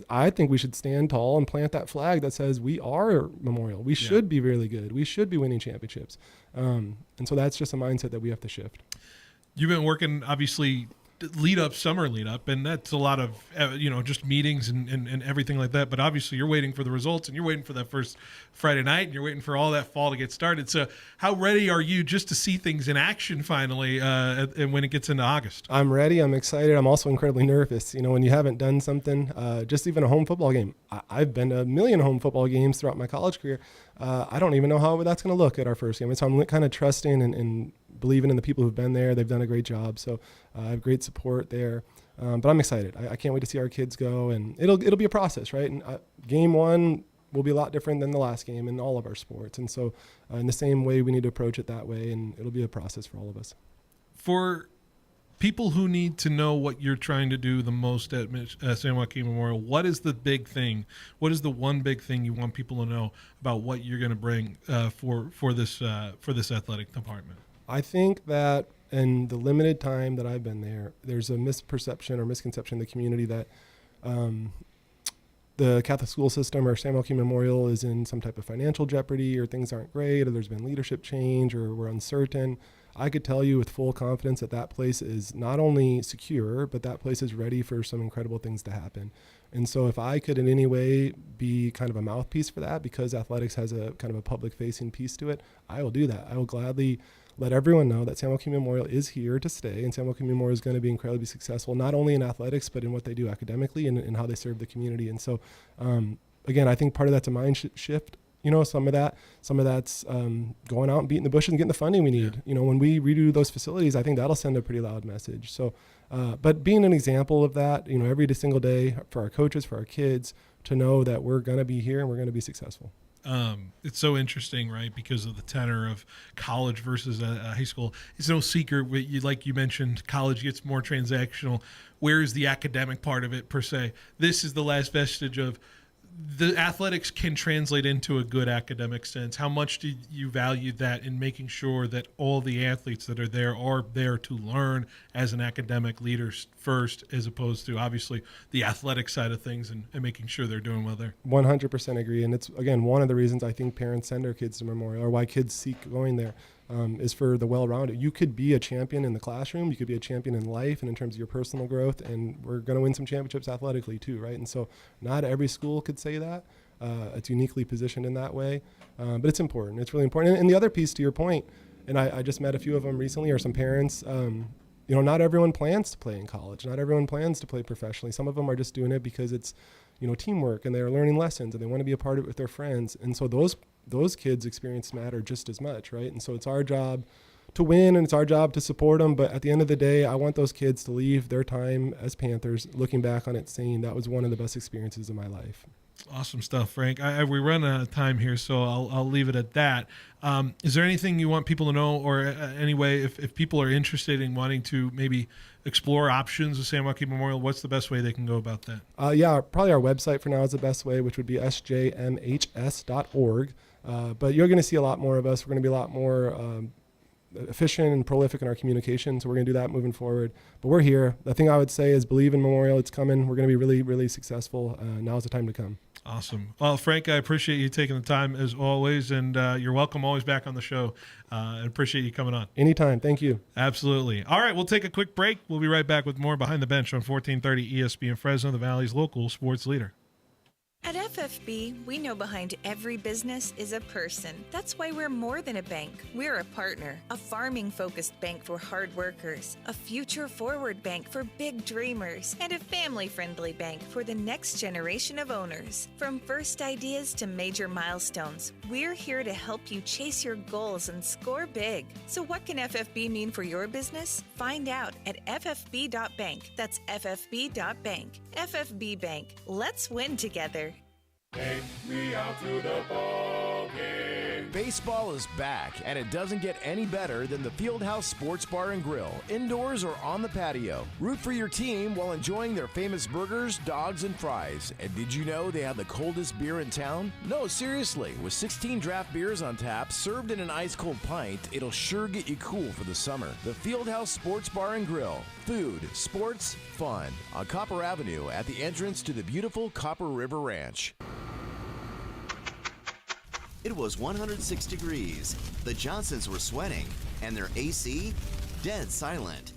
I think we should stand tall and plant that flag that says we are Memorial. We should be really good. We should be winning championships. And so that's just a mindset that we have to shift. You've been working, obviously, summer lead up, and that's a lot of, just meetings and everything like that. But obviously you're waiting for the results, and you're waiting for that first Friday night, and you're waiting for all that fall to get started. So how ready are you just to see things in action finally and when it gets into August? I'm ready. I'm excited. I'm also incredibly nervous. When you haven't done something, just even a home football game. I've been to a million home football games throughout my college career. I don't even know how that's going to look at our first game. And so I'm kind of trusting and believing in the people who've been there. They've done a great job. So I have great support there. But I'm excited. I can't wait to see our kids go, and it'll be a process, right? And game one will be a lot different than the last game in all of our sports. And so in the same way, we need to approach it that way, and it'll be a process for all of us. For people who need to know what you're trying to do the most at San Joaquin Memorial, what is the big thing? What is the one big thing you want people to know about what you're going to bring for this athletic department? I think that in the limited time that I've been there, there's a misperception or misconception in the community that the Catholic school system or San Joaquin Memorial is in some type of financial jeopardy, or things aren't great, or there's been leadership change, or we're uncertain. I could tell you with full confidence that place is not only secure, but that place is ready for some incredible things to happen. And so if I could in any way be kind of a mouthpiece for that, because athletics has a kind of a public facing piece to it, I will do that. I will gladly let everyone know that San Joaquin Memorial is here to stay, and San Joaquin Memorial is going to be incredibly successful, not only in athletics, but in what they do academically and how they serve the community. And so, again, I think part of that's a mind shift. Some of that's going out and beating the bushes and getting the funding we need. When we redo those facilities, I think that'll send a pretty loud message. So, but being an example of that, every single day for our coaches, for our kids, to know that we're going to be here and we're going to be successful. It's so interesting, right? Because of the tenor of college versus high school. It's no secret, like you mentioned, college gets more transactional. Where is the academic part of it, per se? This is the last vestige of the athletics can translate into a good academic sense. How much do you value that in making sure that all the athletes that are there to learn as an academic leader first, as opposed to obviously the athletic side of things and making sure they're doing well there? 100% agree. And it's, again, one of the reasons I think parents send their kids to Memorial, or why kids seek going there, is for the well-rounded. You could be a champion in the classroom, you could be a champion in life and in terms of your personal growth, and we're going to win some championships athletically too, right? And so not every school could say that. It's uniquely positioned in that way, but it's important. It's really important. And the other piece, to your point, and I just met a few of them recently, or some parents, not everyone plans to play in college. Not everyone plans to play professionally. Some of them are just doing it because it's, teamwork, and they're learning lessons, and they want to be a part of it with their friends. And so those kids' experiences matter just as much, right? And so it's our job to win, and it's our job to support them. But at the end of the day, I want those kids to leave their time as Panthers looking back on it saying that was one of the best experiences of my life. Awesome stuff, Frank. We run out of time here, so I'll leave it at that. Is there anything you want people to know, or anyway, if people are interested in wanting to maybe explore options of San Joaquin Memorial, what's the best way they can go about that? Probably our website for now is the best way, which would be sjmhs.org. But you're going to see a lot more of us. We're going to be a lot more efficient and prolific in our communication, so we're going to do that moving forward. But we're here. The thing I would say is believe in Memorial. It's coming. We're going to be really, really successful. Now's the time to come. Awesome. Well, Frank, I appreciate you taking the time as always, and you're welcome always back on the show. I appreciate you coming on. Anytime. Thank you. Absolutely. All right, we'll take a quick break. We'll be right back with more Behind the Bench on 1430 ESPN Fresno, the Valley's local sports leader. At FFB, we know behind every business is a person. That's why we're more than a bank. We're a partner, a farming-focused bank for hard workers, a future-forward bank for big dreamers, and a family-friendly bank for the next generation of owners. From first ideas to major milestones, we're here to help you chase your goals and score big. So what can FFB mean for your business? Find out at ffb.bank. That's ffb.bank. FFB Bank. Let's win together. Take me out to the ball game. Baseball is back, and it doesn't get any better than the Fieldhouse Sports Bar and Grill, indoors or on the patio. Root for your team while enjoying their famous burgers, dogs, and fries. And did you know they have the coldest beer in town? No, seriously. With 16 draft beers on tap, served in an ice-cold pint, it'll sure get you cool for the summer. The Fieldhouse Sports Bar and Grill. Food, sports, fun. On Copper Avenue at the entrance to the beautiful Copper River Ranch. It was 106 degrees. The Johnsons were sweating, and their AC, dead silent.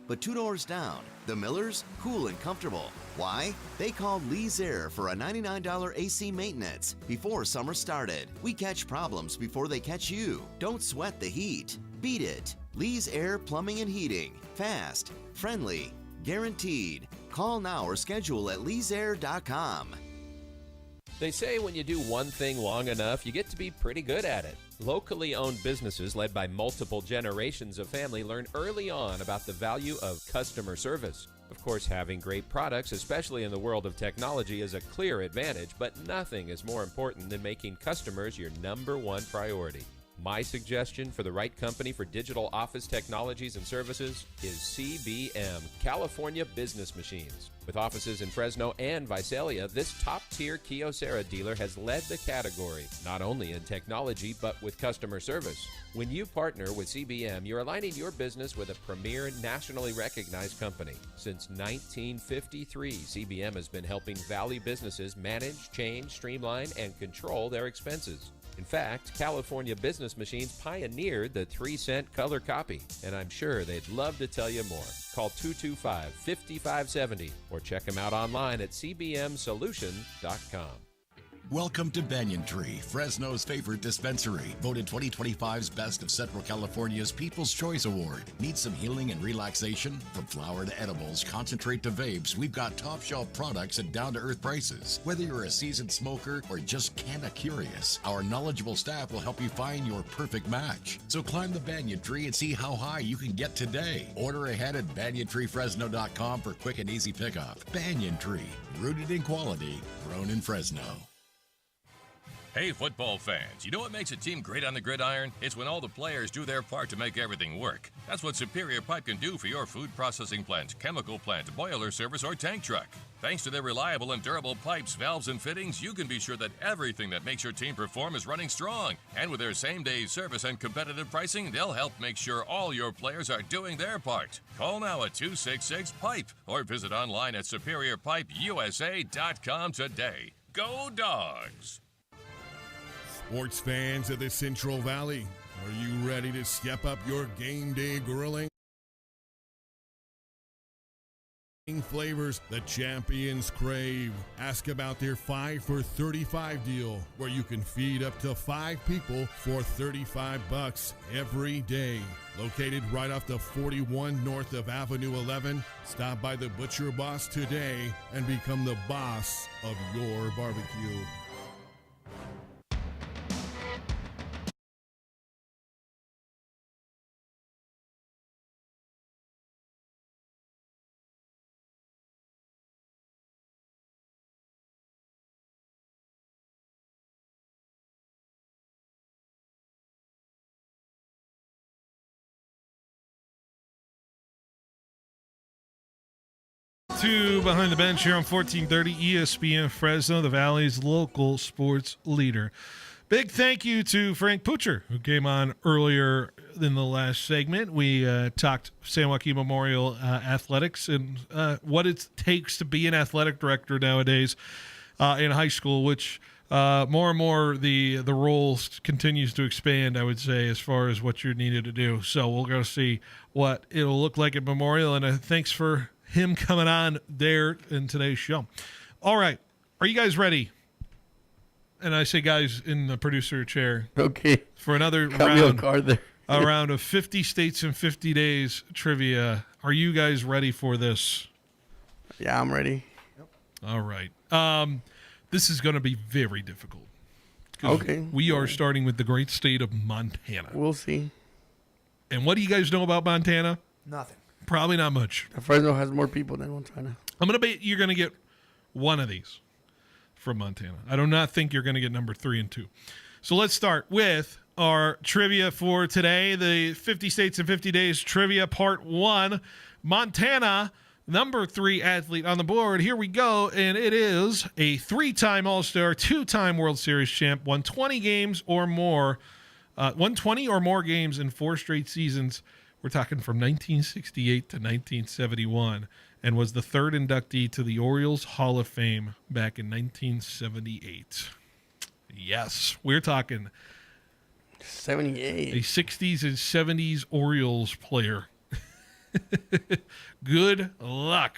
But 2 doors down, the Millers, cool and comfortable. Why? They called Lee's Air for a $99 AC maintenance before summer started. We catch problems before they catch you. Don't sweat the heat. Beat it. Lee's Air Plumbing and Heating. Fast, friendly, guaranteed. Call now or schedule at leesair.com. They say when you do one thing long enough, you get to be pretty good at it. Locally owned businesses led by multiple generations of family learn early on about the value of customer service. Of course, having great products, especially in the world of technology, is a clear advantage, but nothing is more important than making customers your #1 priority. My suggestion for the right company for digital office technologies and services is CBM, California Business Machines. With offices in Fresno and Visalia, this top-tier Kyocera dealer has led the category, not only in technology, but with customer service. When you partner with CBM, you're aligning your business with a premier, nationally recognized company. Since 1953, CBM has been helping Valley businesses manage, change, streamline, and control their expenses. In fact, California Business Machines pioneered the 3-cent color copy, and I'm sure they'd love to tell you more. Call 225-5570 or check them out online at cbmsolution.com. Welcome to Banyan Tree, Fresno's favorite dispensary. Voted 2025's Best of Central California's People's Choice Award. Need some healing and relaxation? From flower to edibles, concentrate to vapes, we've got top shelf products at down-to-earth prices. Whether you're a seasoned smoker or just kinda curious, our knowledgeable staff will help you find your perfect match. So climb the Banyan Tree and see how high you can get today. Order ahead at banyantreefresno.com for quick and easy pickup. Banyan Tree, rooted in quality, grown in Fresno. Hey, football fans, you know what makes a team great on the gridiron? It's when all the players do their part to make everything work. That's what Superior Pipe can do for your food processing plant, chemical plant, boiler service, or tank truck. Thanks to their reliable and durable pipes, valves, and fittings, you can be sure that everything that makes your team perform is running strong. And with their same-day service and competitive pricing, they'll help make sure all your players are doing their part. Call now at 266-PIPE or visit online at SuperiorPipeUSA.com today. Go Dogs! Sports fans of the Central Valley, are you ready to step up your game day grilling? Flavors the champions crave. Ask about their 5 for $35 deal, where you can feed up to 5 people for $35 every day. Located right off the 41 north of Avenue 11, stop by the Butcher Boss today and become the boss of your barbecue. To Behind the Bench here on 1430 ESPN Fresno, the Valley's local sports leader. Big thank you to Frank Poocher, who came on earlier in the last segment. We talked San Joaquin Memorial athletics and what it takes to be an athletic director nowadays in high school, which more and more the role continues to expand, I would say, as far as what you're needed to do. So we'll go see what it'll look like at Memorial, and thanks for him coming on there in today's show. All right. Are you guys ready? And I say guys in the producer chair. Okay. For another round, a round of 50 states in 50 days trivia. Are you guys ready for this? Yeah, I'm ready. Yep. All right. This is going to be very difficult. Okay. We are starting with the great state of Montana. We'll see. And what do you guys know about Montana? Nothing. Probably not much. Fresno has more people than Montana. I'm going to bet you're going to get one of these from Montana. I do not think you're going to get number 3 and 2. So let's start with our trivia for today. The 50 States in 50 Days Trivia Part 1. Montana, number 3 athlete on the board. Here we go, and it is a 3-time All-Star, 2-time World Series champ, won 20 games or more, won 20 or more games in 4 straight seasons. We're talking from 1968 to 1971, and was the 3rd inductee to the Orioles Hall of Fame back in 1978. Yes, we're talking 78. A 60s and 70s Orioles player. Good luck.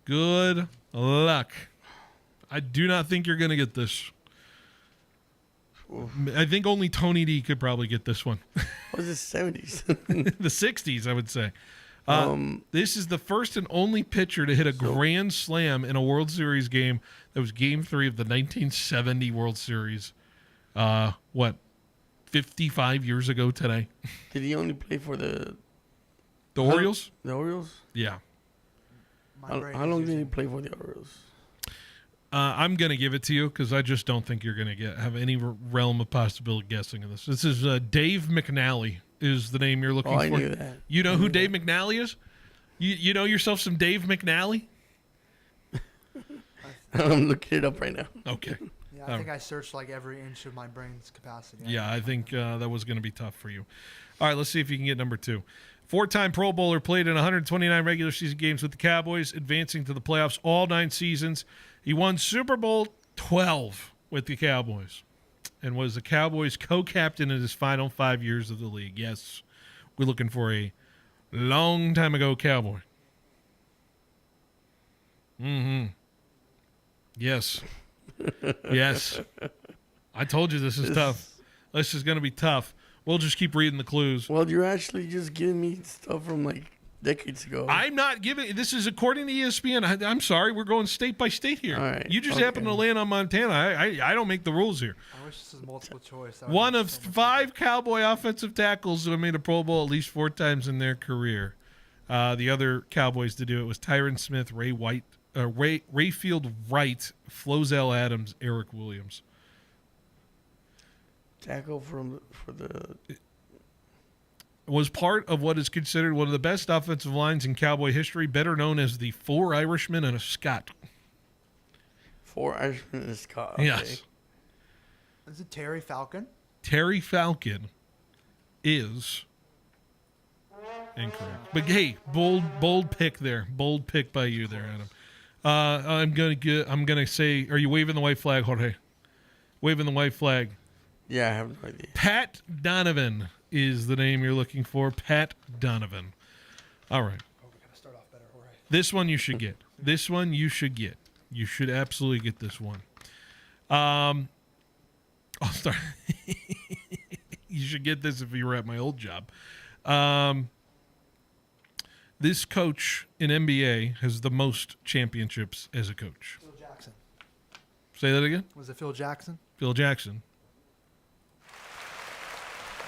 Good luck. I do not think you're going to get this. I think only Tony D could probably get this one. What was the 70s? The 60s, I would say. This is the first and only pitcher to hit a grand slam in a World Series game. That was Game 3 of the 1970 World Series. 55 years ago today? Did he only play for the Orioles? The Orioles? Yeah. How long did he play for the Orioles? I'm going to give it to you because I just don't think you're going to have any realm of possibility guessing in this. This is Dave McNally is the name you're looking for. I knew that. You know who Dave McNally is? You know yourself some Dave McNally? I'm looking it up right now. Okay. Yeah, I think I searched like every inch of my brain's capacity. Yeah, I think that was going to be tough for you. All right, let's see if you can get number 2. 4-time Pro Bowler, played in 129 regular season games with the Cowboys, advancing to the playoffs all 9 seasons. He won Super Bowl 12 with the Cowboys and was the Cowboys co-captain in his final 5 years of the league. Yes, we're looking for a long time ago Cowboy. Mm-hmm. Yes. Yes. I told you this is tough. This is going to be tough. We'll just keep reading the clues. Well, you're actually just giving me stuff from like decades ago. I'm not giving. This is according to ESPN. I'm sorry. We're going state by state here. All right. You just happen to land on Montana. I don't make the rules here. I wish this was multiple choice. One of 5 Cowboy offensive tackles who have made a Pro Bowl at least 4 times in their career. The other Cowboys to do it was Tyron Smith, Rayfield Wright, Flozell Adams, Eric Williams. Tackle for the was part of what is considered one of the best offensive lines in Cowboy history, better known as the 4 Irishmen and a Scot. 4 Irishmen and a Scot. Okay. Yes. Is it Terry Falcon? Terry Falcon is incorrect. But hey, bold pick there. Bold pick by you there, Adam. I'm gonna say, are you waving the white flag, Jorge? Waving the white flag. Yeah, I have no idea. Pat Donovan is the name you're looking for. Pat Donovan. All right. Oh, we gotta start off better, Jorge. This one you should get. This one you should get. You should absolutely get this one. I'll start. You should get this if you were at my old job. This coach in NBA has the most championships as a coach. Phil Jackson. Say that again? Was it Phil Jackson? Phil Jackson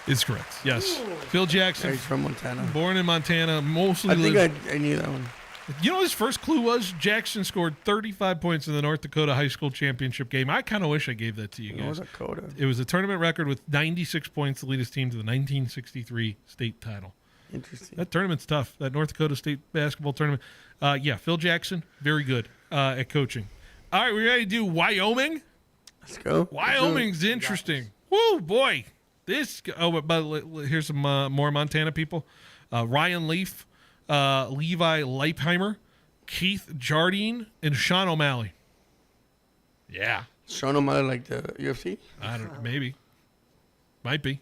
is correct. Yes. Ooh. Phil Jackson. He's from Montana. Born in Montana. Mostly I think I knew that one. You know what his first clue was? Jackson scored 35 points in the North Dakota High School Championship game. I kind of wish I gave that to you guys. North Dakota. It was a tournament record with 96 points to lead his team to the 1963 state title. Interesting. That tournament's tough. That North Dakota State basketball tournament. Yeah, Phil Jackson, very good at coaching. All right, we ready to do Wyoming? Let's go. Wyoming's interesting. Woo, boy. But here's some more Montana people. Ryan Leaf, Levi Leipheimer, Keith Jardine, and Sean O'Malley. Yeah. Sean O'Malley like the UFC? I don't know. Maybe. Might be.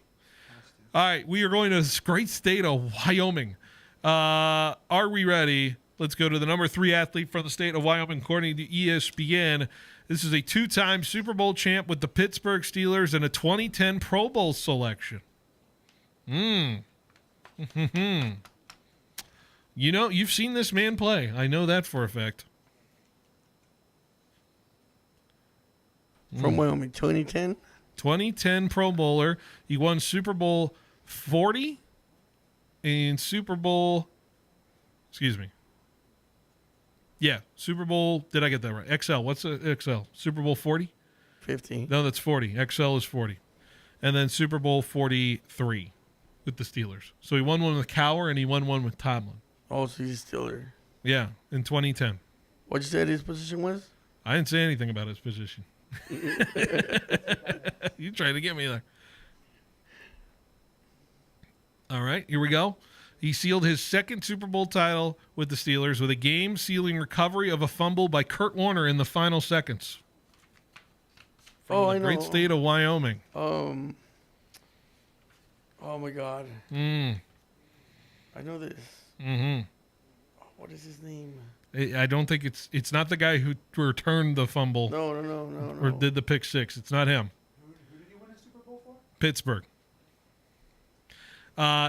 All right. We are going to this great state of Wyoming. Are we ready? Let's go to the number 3 athlete from the state of Wyoming, according to ESPN. This is a 2-time Super Bowl champ with the Pittsburgh Steelers and a 2010 Pro Bowl selection. You know, you've seen this man play. I know that for a fact. From Wyoming, 2010? 2010 Pro Bowler. He won Super Bowl 40 and Super Bowl... Excuse me. Yeah, Super Bowl... Did I get that right? XL. What's XL? Super Bowl 40? 50. No, that's 40. XL is 40. and then Super Bowl 43 with the Steelers. So he won one with Cowher, and he won one with Tomlin. Oh, so he's a Steeler. Yeah, in 2010. What'd you say his position was? I didn't say anything about his position. You tried to get me there. All right, here we go. He sealed his second Super Bowl title with the Steelers with a game-sealing recovery of a fumble by Kurt Warner in the final seconds. From I the know. great state of Wyoming. Oh my God. I know this. Mm-hmm. What is his name? I don't think it's not the guy who returned the fumble. No. Or did the pick six. It's not him. Who did he win a Super Bowl for? Pittsburgh.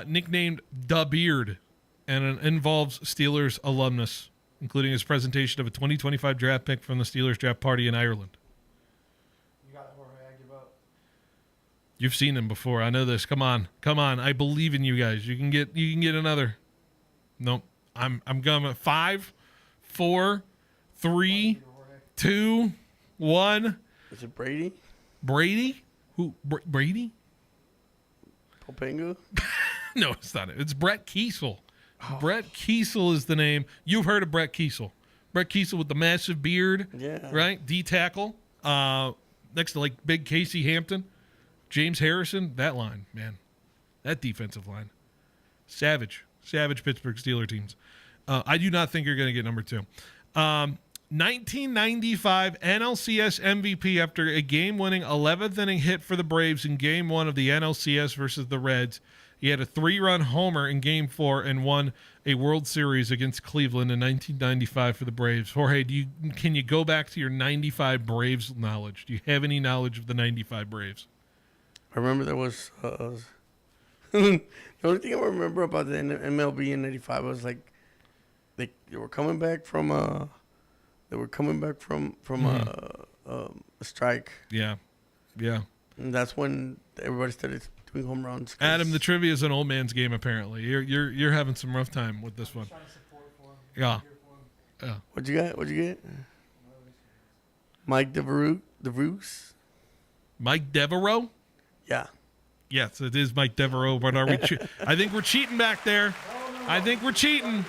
Nicknamed Da Beard, and it involves Steelers alumnus, including his presentation of a 2025 draft pick from the Steelers draft party in Ireland. You got it, Jorge. I give up. You've seen him before. I know this. Come on. I believe in you guys. You can get another. Nope. I'm going at 5, 4, 3, 2, 1. Is it Brady? Brady? Who? Brady? Topanga? No, it's not it. It's Brett Kiesel. Brett Kiesel is the name. You've heard of Brett Kiesel. Brett Kiesel with the massive beard. Yeah. Right? D-tackle. Next to like big Casey Hampton. James Harrison. That line, man. That defensive line. Savage Pittsburgh Steelers teams. I do not think you're going to get number 2. 1995 NLCS MVP after a game-winning 11th inning hit for the Braves in Game 1 of the NLCS versus the Reds. He had a 3-run homer in Game 4 and won a World Series against Cleveland in 1995 for the Braves. Jorge, can you go back to your 95 Braves knowledge? Do you have any knowledge of the 95 Braves? I remember there was the only thing I remember about the MLB in '95 was like they were coming back from a strike. Yeah. And that's when everybody started doing home runs. Adam, the trivia is an old man's game. Apparently, you're having some rough time with this one. Yeah. What'd you get? Mike Devereaux. Mike Devereaux. Yeah. Yes, it is Mike Devereaux. But are we? I think we're cheating back there. I think we're cheating.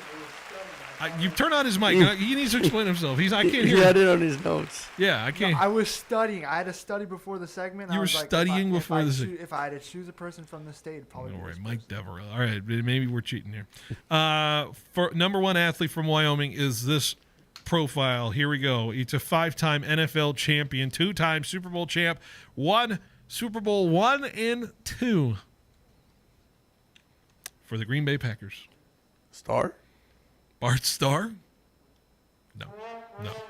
You turn on his mic. He needs to explain himself. I can't hear. He had it on his notes. Yeah, I can't. No, I was studying. I had to study before the segment. You were studying before the segment. If I had to choose a person from the state, probably. Don't worry, Mike Devereaux. All right, maybe we're cheating here. For number 1 athlete from Wyoming is this profile. Here we go. He's a 5-time NFL champion, 2-time Super Bowl champ, 1 Super Bowl 1 and 2 for the Green Bay Packers. Starr? Bart Starr? No,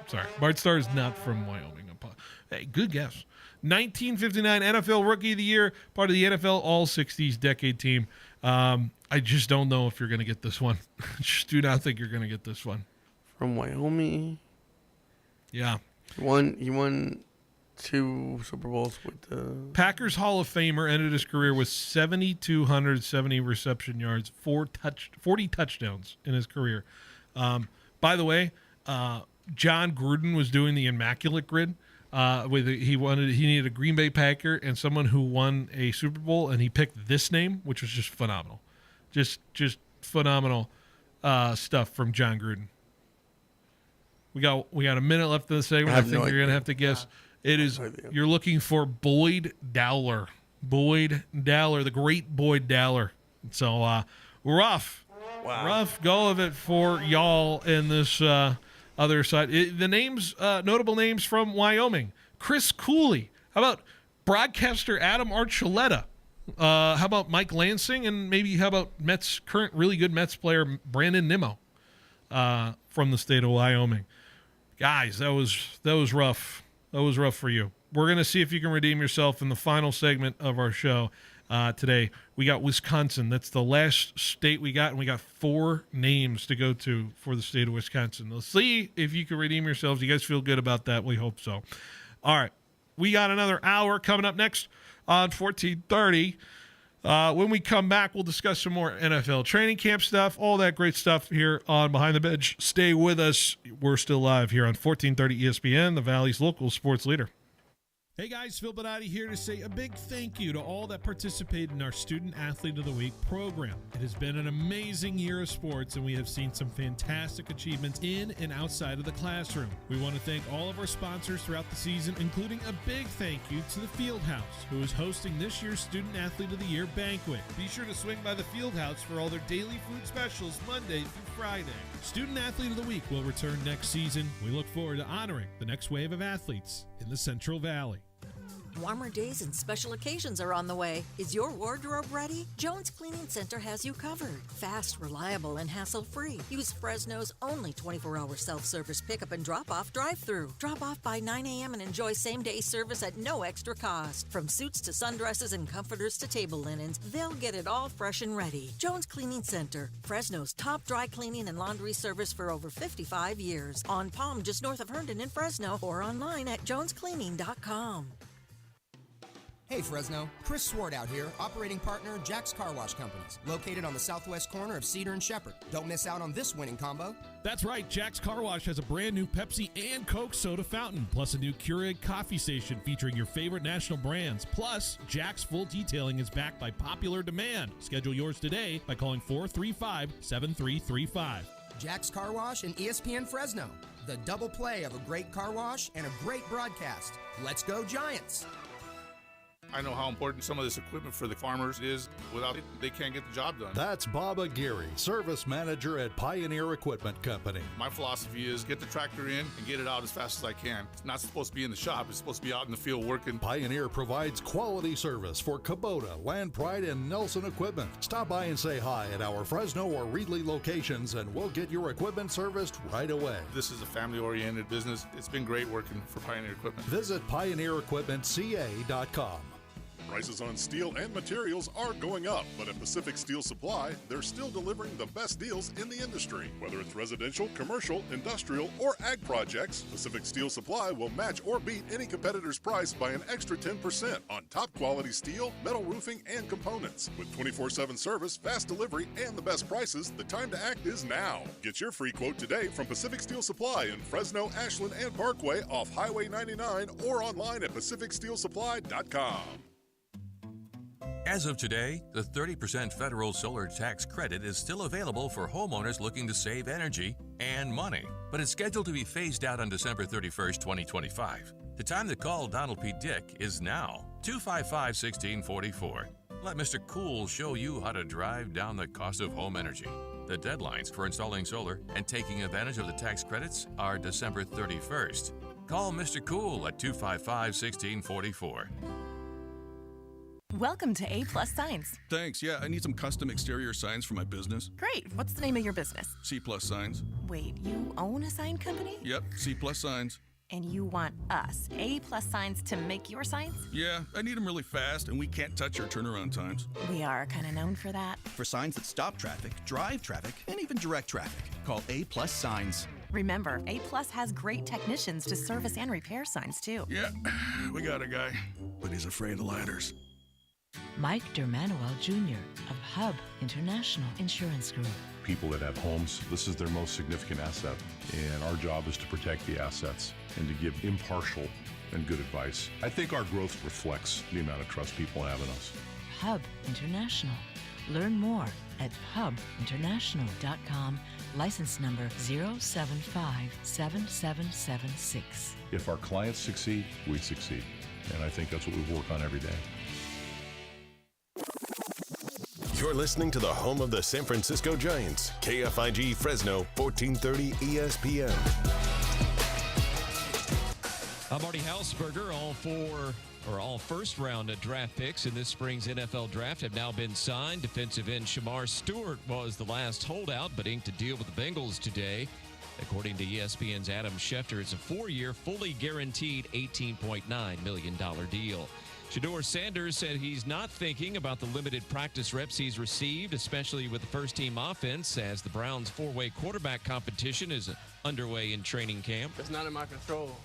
sorry. Bart Starr is not from Wyoming. Hey, good guess. 1959 NFL Rookie of the Year, part of the NFL All-60s Decade Team. I just don't know if you're going to get this one. Just do not think you're going to get this one. From Wyoming? Yeah. He won 2 Super Bowls with the Packers Hall of Famer, ended his career with 7,270 reception yards, 40 touchdowns in his career. By the way, John Gruden was doing the Immaculate Grid. He needed a Green Bay Packer and someone who won a Super Bowl, and he picked this name, which was just phenomenal. Just phenomenal stuff from John Gruden. We got a minute left in the segment. I think you're gonna have to guess. It is. You're looking for Boyd Dowler. Boyd Dowler, the great Boyd Dowler. So rough go of it for y'all in this other side. The names, notable names from Wyoming: Chris Cooley. How about broadcaster Adam Archuleta? How about Mike Lansing? And maybe how about current really good Mets player Brandon Nimmo from the state of Wyoming? Guys, that was rough. That was rough for you. We're going to see if you can redeem yourself in the final segment of our show today. We got Wisconsin. That's the last state we got, and we got 4 names to go to for the state of Wisconsin. Let's see if you can redeem yourselves. You guys feel good about that? We hope so. All right. We got another hour coming up next on 1430. When we come back, we'll discuss some more NFL training camp stuff, all that great stuff here on Behind the Bench. Stay with us. We're still live here on 1430 ESPN, the Valley's local sports leader. Hey guys, Phil Bennoti here to say a big thank you to all that participated in our Student Athlete of the Week program. It has been an amazing year of sports, and we have seen some fantastic achievements in and outside of the classroom. We want to thank all of our sponsors throughout the season, including a big thank you to the Fieldhouse, who is hosting this year's Student Athlete of the Year banquet. Be sure to swing by the Fieldhouse for all their daily food specials Monday through Friday. Student Athlete of the Week will return next season. We look forward to honoring the next wave of athletes in the Central Valley. Warmer days and special occasions are on the way. Is your wardrobe ready? Jones Cleaning Center has you covered. Fast, reliable, and hassle-free. Use Fresno's only 24-hour self-service pickup and drop-off drive-thru. Drop off by 9 a.m. and enjoy same-day service at no extra cost. From suits to sundresses and comforters to table linens, they'll get it all fresh and ready. Jones Cleaning Center, Fresno's top dry cleaning and laundry service for over 55 years. On Palm, just north of Herndon in Fresno, or online at jonescleaning.com. Hey Fresno, Chris Swart out here, operating partner Jack's Car Wash Companies, located on the southwest corner of Cedar and Shepherd. Don't miss out on this winning combo. That's right, Jack's Car Wash has a brand new Pepsi and Coke soda fountain, plus a new Keurig coffee station featuring your favorite national brands. Plus, Jack's full detailing is backed by popular demand. Schedule yours today by calling 435-7335. Jack's Car Wash and ESPN Fresno, the double play of a great car wash and a great broadcast. Let's go Giants! I know how important some of this equipment for the farmers is. Without it, they can't get the job done. That's Bob Aguirre, Service Manager at Pioneer Equipment Company. My philosophy is get the tractor in and get it out as fast as I can. It's not supposed to be in the shop. It's supposed to be out in the field working. Pioneer provides quality service for Kubota, Land Pride, and Nelson Equipment. Stop by and say hi at our Fresno or Reedley locations, and we'll get your equipment serviced right away. This is a family-oriented business. It's been great working for Pioneer Equipment. Visit pioneerequipmentca.com. Prices on steel and materials are going up, but at Pacific Steel Supply, they're still delivering the best deals in the industry. Whether it's residential, commercial, industrial, or ag projects, Pacific Steel Supply will match or beat any competitor's price by an extra 10% on top quality steel, metal roofing, and components. With 24/7 service, fast delivery, and the best prices, the time to act is now. Get your free quote today from Pacific Steel Supply in Fresno, Ashland, and Parkway off Highway 99 or online at pacificsteelsupply.com. As of today, the 30% federal solar tax credit is still available for homeowners looking to save energy and money, but it's scheduled to be phased out on December 31st, 2025. The time to call Donald P. Dick is now, 255-1644. Let Mr. Cool show you how to drive down the cost of home energy. The deadlines for installing solar and taking advantage of the tax credits are December 31st. Call Mr. Cool at 255-1644. Welcome to A+ Signs. Thanks. Yeah, I need some custom exterior signs for my business. Great. What's the name of your business? C+ Signs. Wait, you own a sign company? Yep, C+ Signs. And you want us, A+ Signs, to make your signs? Yeah, I need them really fast, and we can't touch our turnaround times. We are kind of known for that. For signs that stop traffic, drive traffic, and even direct traffic, call A+ Signs. Remember, A+ has great technicians to service and repair signs, too. Yeah, we got a guy, but he's afraid of ladders. Mike Dermanuel Jr. of Hub International Insurance Group. People that have homes, this is their most significant asset, and our job is to protect the assets and to give impartial and good advice. I think our growth reflects the amount of trust people have in us. Hub International. Learn more at hubinternational.com, license number 0757776. If our clients succeed, we succeed, and I think that's what we work on every day. You're listening to the home of the San Francisco Giants, KFIG Fresno, 1430 ESPN. I'm Marty Hausberger. All first round draft picks in this spring's NFL draft have now been signed. Defensive end Shamar Stewart was the last holdout, but inked a deal with the Bengals today. According to ESPN's Adam Schefter, it's a 4-year, fully guaranteed $18.9 million deal. Shedeur Sanders said he's not thinking about the limited practice reps he's received, especially with the first-team offense, as the Browns' four-way quarterback competition is underway in training camp. It's not in my control,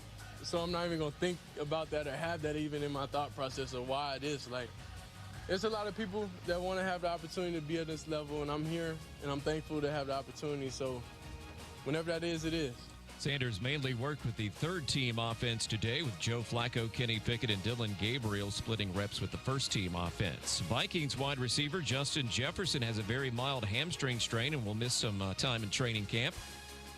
so I'm not even going to think about that or have that even in my thought process of why it is. Like, there's a lot of people that want to have the opportunity to be at this level, and I'm here, and I'm thankful to have the opportunity. So whenever that is, it is. Sanders mainly worked with the third-team offense today, with Joe Flacco, Kenny Pickett, and Dylan Gabriel splitting reps with the first-team offense. Vikings wide receiver Justin Jefferson has a very mild hamstring strain and will miss some time in training camp.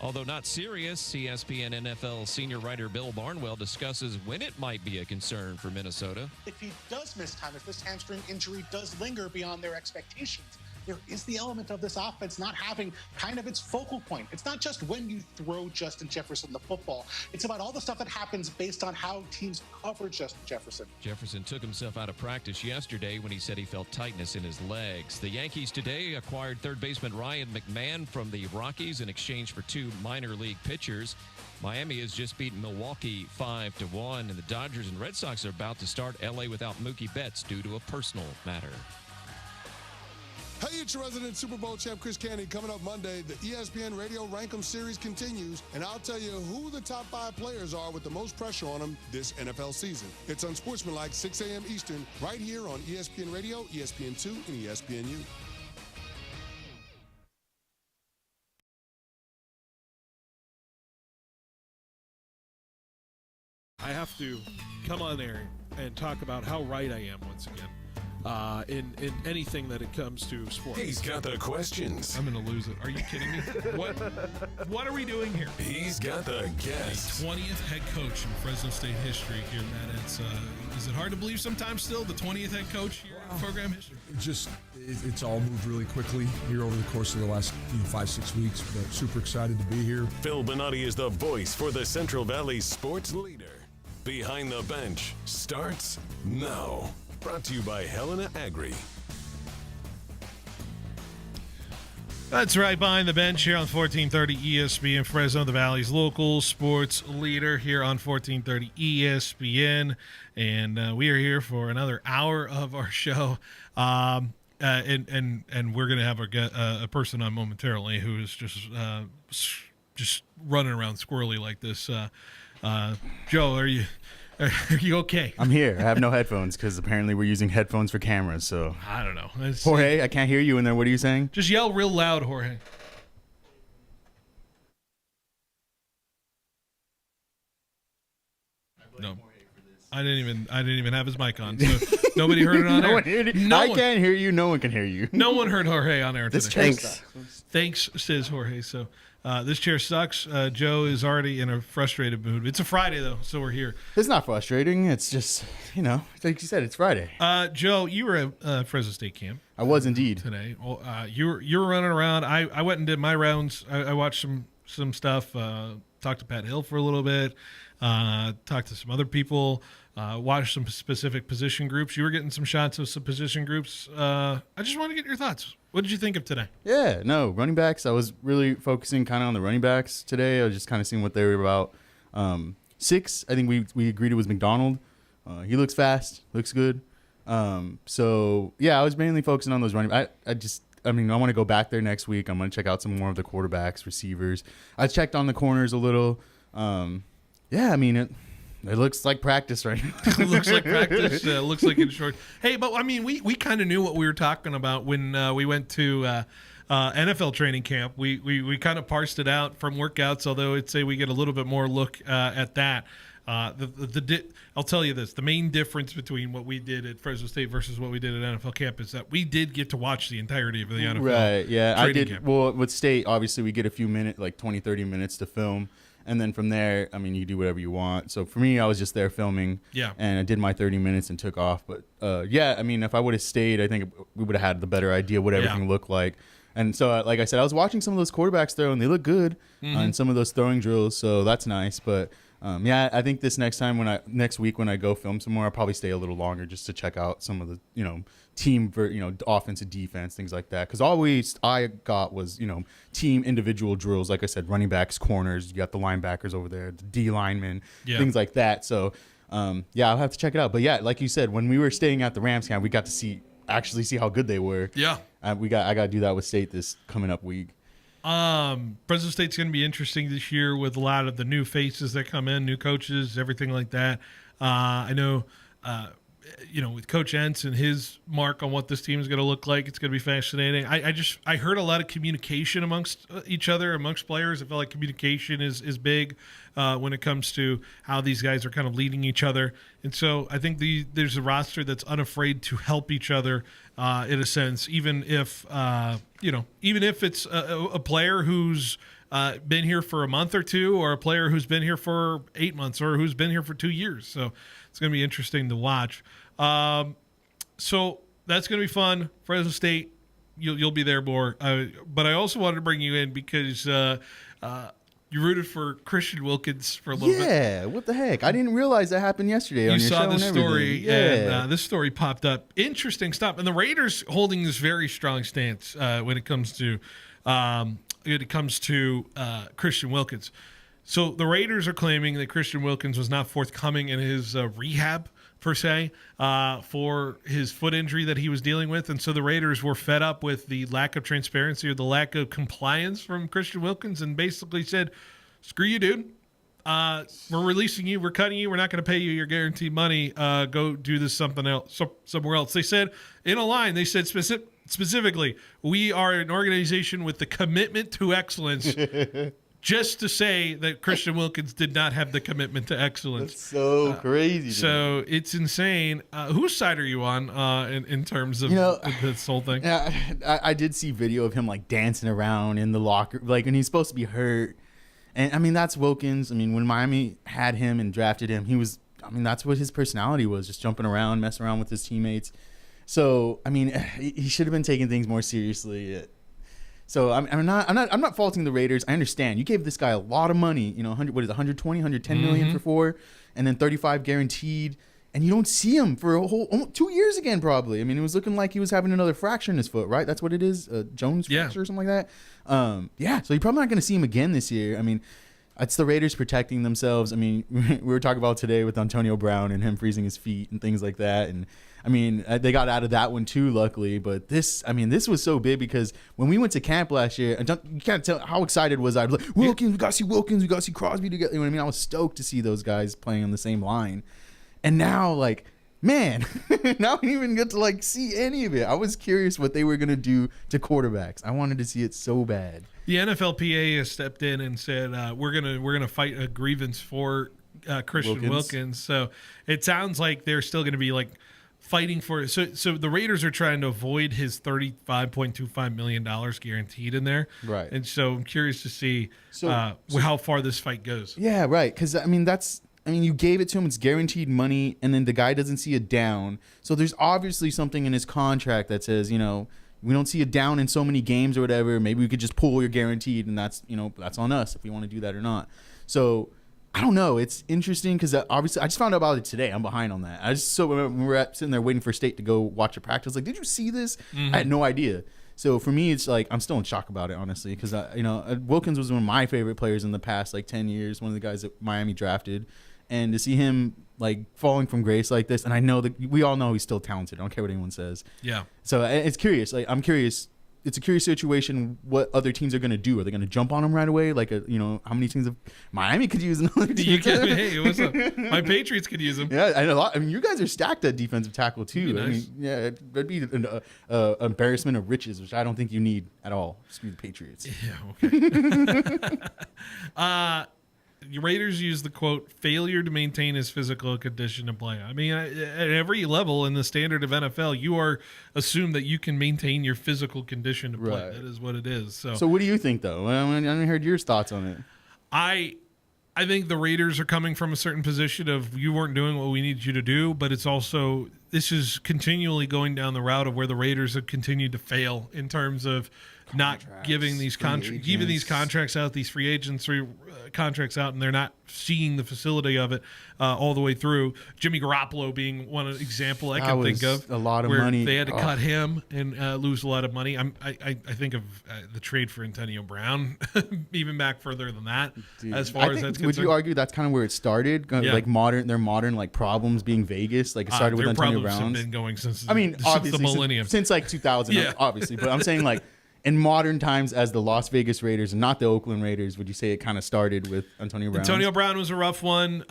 Although not serious, ESPN NFL senior writer Bill Barnwell discusses when it might be a concern for Minnesota. If he does miss time, if this hamstring injury does linger beyond their expectations, there is the element of this offense not having kind of its focal point. It's not just when you throw Justin Jefferson the football. It's about all the stuff that happens based on how teams cover Justin Jefferson. Jefferson took himself out of practice yesterday when he said he felt tightness in his legs. The Yankees today acquired third baseman Ryan McMahon from the Rockies in exchange for 2 minor league pitchers. Miami has just beaten Milwaukee 5-1, and the Dodgers and Red Sox are about to start LA without Mookie Betts due to a personal matter. Hey, it's your resident Super Bowl champ, Chris Candy. Coming up Monday, the ESPN Radio Rank'em series continues, and I'll tell you who the top 5 players are with the most pressure on them this NFL season. It's Unsportsmanlike, 6 a.m. Eastern, right here on ESPN Radio, ESPN2, and ESPNU. I have to come on there and talk about how right I am once again. In anything that it comes to sports. He's got the questions. I'm going to lose it. Are you kidding me? What are we doing here? He's got the guests. The 20th head coach in Fresno State history here, Matt. Is it hard to believe sometimes still the 20th head coach here in program history? It's all moved really quickly here over the course of the last 5-6 weeks, but super excited to be here. Phil Bennoti is the voice for the Central Valley sports leader. Behind the Bench starts now. Brought to you by Helena Agri. That's right, behind the bench here on 1430 ESPN, Fresno, the Valley's local sports leader here on 1430 ESPN. And we are here for another hour of our show. And we're going to have a person on momentarily who is just running around squirrely like this. Joe, are you okay? I'm here. I have no headphones because apparently we're using headphones for cameras. So I don't know. Jorge, I can't hear you in there. What are you saying? Just yell real loud, Jorge. No, I didn't even have his mic on, so nobody heard it on air. I can't hear you. No one can hear you. No one heard Jorge on air today. Thanks, says Jorge. So. This chair sucks. Joe is already in a frustrated mood. It's a Friday, though, so we're here. It's not frustrating. It's just, like you said, it's Friday. Joe, you were at Fresno State camp. I was indeed. Today. Well, you were running around. I went and did my rounds. I watched some stuff, talked to Pat Hill for a little bit, talked to some other people, watched some specific position groups. You were getting some shots of some position groups. I just want to get your thoughts. What did you think of today? Yeah, no, running backs. I was really focusing kind of on the running backs today. I was just kind of seeing what they were about. 6, I think we agreed it was McDonald. He looks fast, looks good. So, yeah, I was mainly focusing on those running backs. I want to go back there next week. I'm going to check out some more of the quarterbacks, receivers. I checked on the corners a little. It looks like practice right now. It looks like practice. Looks like it's short. Hey, but we kind of knew what we were talking about when we went to NFL training camp. We kind of parsed it out from workouts, although I'd say we get a little bit more look at that. I'll tell you this: the main difference between what we did at Fresno State versus what we did at NFL camp is that we did get to watch the entirety of the NFL. Right? Yeah, I did. Camp. Well, with State, obviously, we get a few minutes, like 20, 30 minutes to film. And then from there, you do whatever you want. So for me, I was just there filming. Yeah. And I did my 30 minutes and took off. But, if I would have stayed, I think we would have had the better idea what everything looked like. And so, like I said, I was watching some of those quarterbacks throw, and they look good in some of those throwing drills. So that's nice. But, I think this next week when I go film some more, I'll probably stay a little longer just to check out some of the, team for, offense and defense, things like that. Because always I got was, team individual drills. Like I said, running backs, corners, you got the linebackers over there, the D linemen, things like that. So, I'll have to check it out. But yeah, like you said, when we were staying at the Rams camp, we got to actually see how good they were. Yeah. I got to do that with State this coming up week. Fresno State's going to be interesting this year with a lot of the new faces that come in, new coaches, everything like that. I know with Coach Entz and his mark on what this team is going to look like, it's going to be fascinating. I heard a lot of communication amongst each other, amongst players. I feel like communication is big when it comes to how these guys are kind of leading each other. And so I think there's a roster that's unafraid to help each other in a sense, even if it's a player who's been here for a month or two, or a player who's been here for 8 months, or who's been here for 2 years. So it's going to be interesting to watch. So that's going to be fun. Fresno State, you'll be there more. But I also wanted to bring you in because you rooted for Christian Wilkins for a little bit. Yeah, what the heck? I didn't realize that happened yesterday on your show. You saw this story, yeah. and this story popped up. Interesting stuff. And the Raiders holding this very strong stance when it comes to Christian Wilkins. So the Raiders are claiming that Christian Wilkins was not forthcoming in his rehab, per se, for his foot injury that he was dealing with. And so the Raiders were fed up with the lack of transparency or the lack of compliance from Christian Wilkins and basically said, screw you, dude. We're releasing you. We're cutting you. We're not going to pay you your guaranteed money. Go do this somewhere else. They said in a line, they said specifically, we are an organization with the commitment to excellence. Just to say that Christian Wilkins did not have the commitment to excellence. That's so crazy. So it's insane. Whose side are you on in terms of this whole thing? Yeah, I did see video of him like dancing around in the locker, like when he's supposed to be hurt. And I mean, that's Wilkins. I mean, when Miami had him and drafted him, that's what his personality was, just jumping around, messing around with his teammates. So, I mean, he should have been taking things more seriously. So I'm not faulting the Raiders. I understand. You gave this guy a lot of money, 120, 110 million for 4, and then 35 guaranteed, and you don't see him for a whole almost 2 years again, probably. I mean, it was looking like he was having another fracture in his foot, right? That's what it is, Jones fracture or something like that. So you're probably not going to see him again this year. I mean, it's the Raiders protecting themselves. I mean, we were talking about today with Antonio Brown and him freezing his feet and things like that, and I mean, they got out of that one too, luckily. But this was so big because when we went to camp last year, you can't tell how excited was I. Like, Wilkins, we got to see Wilkins, we got to see Crosby together. You know what I mean? I was stoked to see those guys playing on the same line. And now, like, man, now we didn't even get to like see any of it. I was curious what they were gonna do to quarterbacks. I wanted to see it so bad. The NFLPA has stepped in and said we're gonna fight a grievance for Christian Wilkins. So it sounds like they're still gonna be like fighting for it. So the Raiders are trying to avoid his $35.25 million guaranteed in there. Right. And so I'm curious to see how far this fight goes. Yeah, right. Because, I mean, you gave it to him. It's guaranteed money, and then the guy doesn't see a down. So there's obviously something in his contract that says, we don't see a down in so many games or whatever. Maybe we could just pull your guaranteed, and that's on us if we want to do that or not. So I don't know. It's interesting because obviously I just found out about it today. I'm behind on that. When we were sitting there waiting for State to go watch a practice, like, did you see this? I had no idea. So for me, it's like I'm still in shock about it, honestly, because Wilkins was one of my favorite players in the past 10 years. One of the guys that Miami drafted, and to see him like falling from grace like this, and I know that we all know he's still talented. I don't care what anyone says. Yeah. So it's curious. Like, I'm curious. It's a curious situation. What other teams are going to do? Are they going to jump on him right away? Like, how many teams of Miami could use another team? Hey, what's up? My Patriots could use him. Yeah, I know. I mean, you guys are stacked at defensive tackle too. Nice. I mean, yeah, that'd be an embarrassment of riches, which I don't think you need at all. Just be the Patriots. Yeah. Okay. Your Raiders use the quote failure to maintain his physical condition to play. I mean, at every level in the standard of NFL, you are assumed that you can maintain your physical condition to play. Right. That is what it is. So what do you think, though? I haven't heard your thoughts on it. I think the Raiders are coming from a certain position of you weren't doing what we needed you to do, but it's also this is continually going down the route of where the Raiders have continued to fail in terms of not giving these contracts out, these free agents contracts out, and they're not seeing the facility of it all the way through. Jimmy Garoppolo being one example I can think of. A lot of where money. They had to cut him and lose a lot of money. I think of the trade for Antonio Brown, even back further than that. Dude, as far as that's concerned. Would you argue that's kind of where it started? Yeah. Like their modern like problems being Vegas. Like it started with Antonio Brown. Have been going since obviously the millennium, since like 2000. Yeah. Obviously, but I'm saying like. in modern times as the Las Vegas Raiders and not the Oakland Raiders, would you say it kind of started with Antonio Brown? Antonio Brown was a rough one.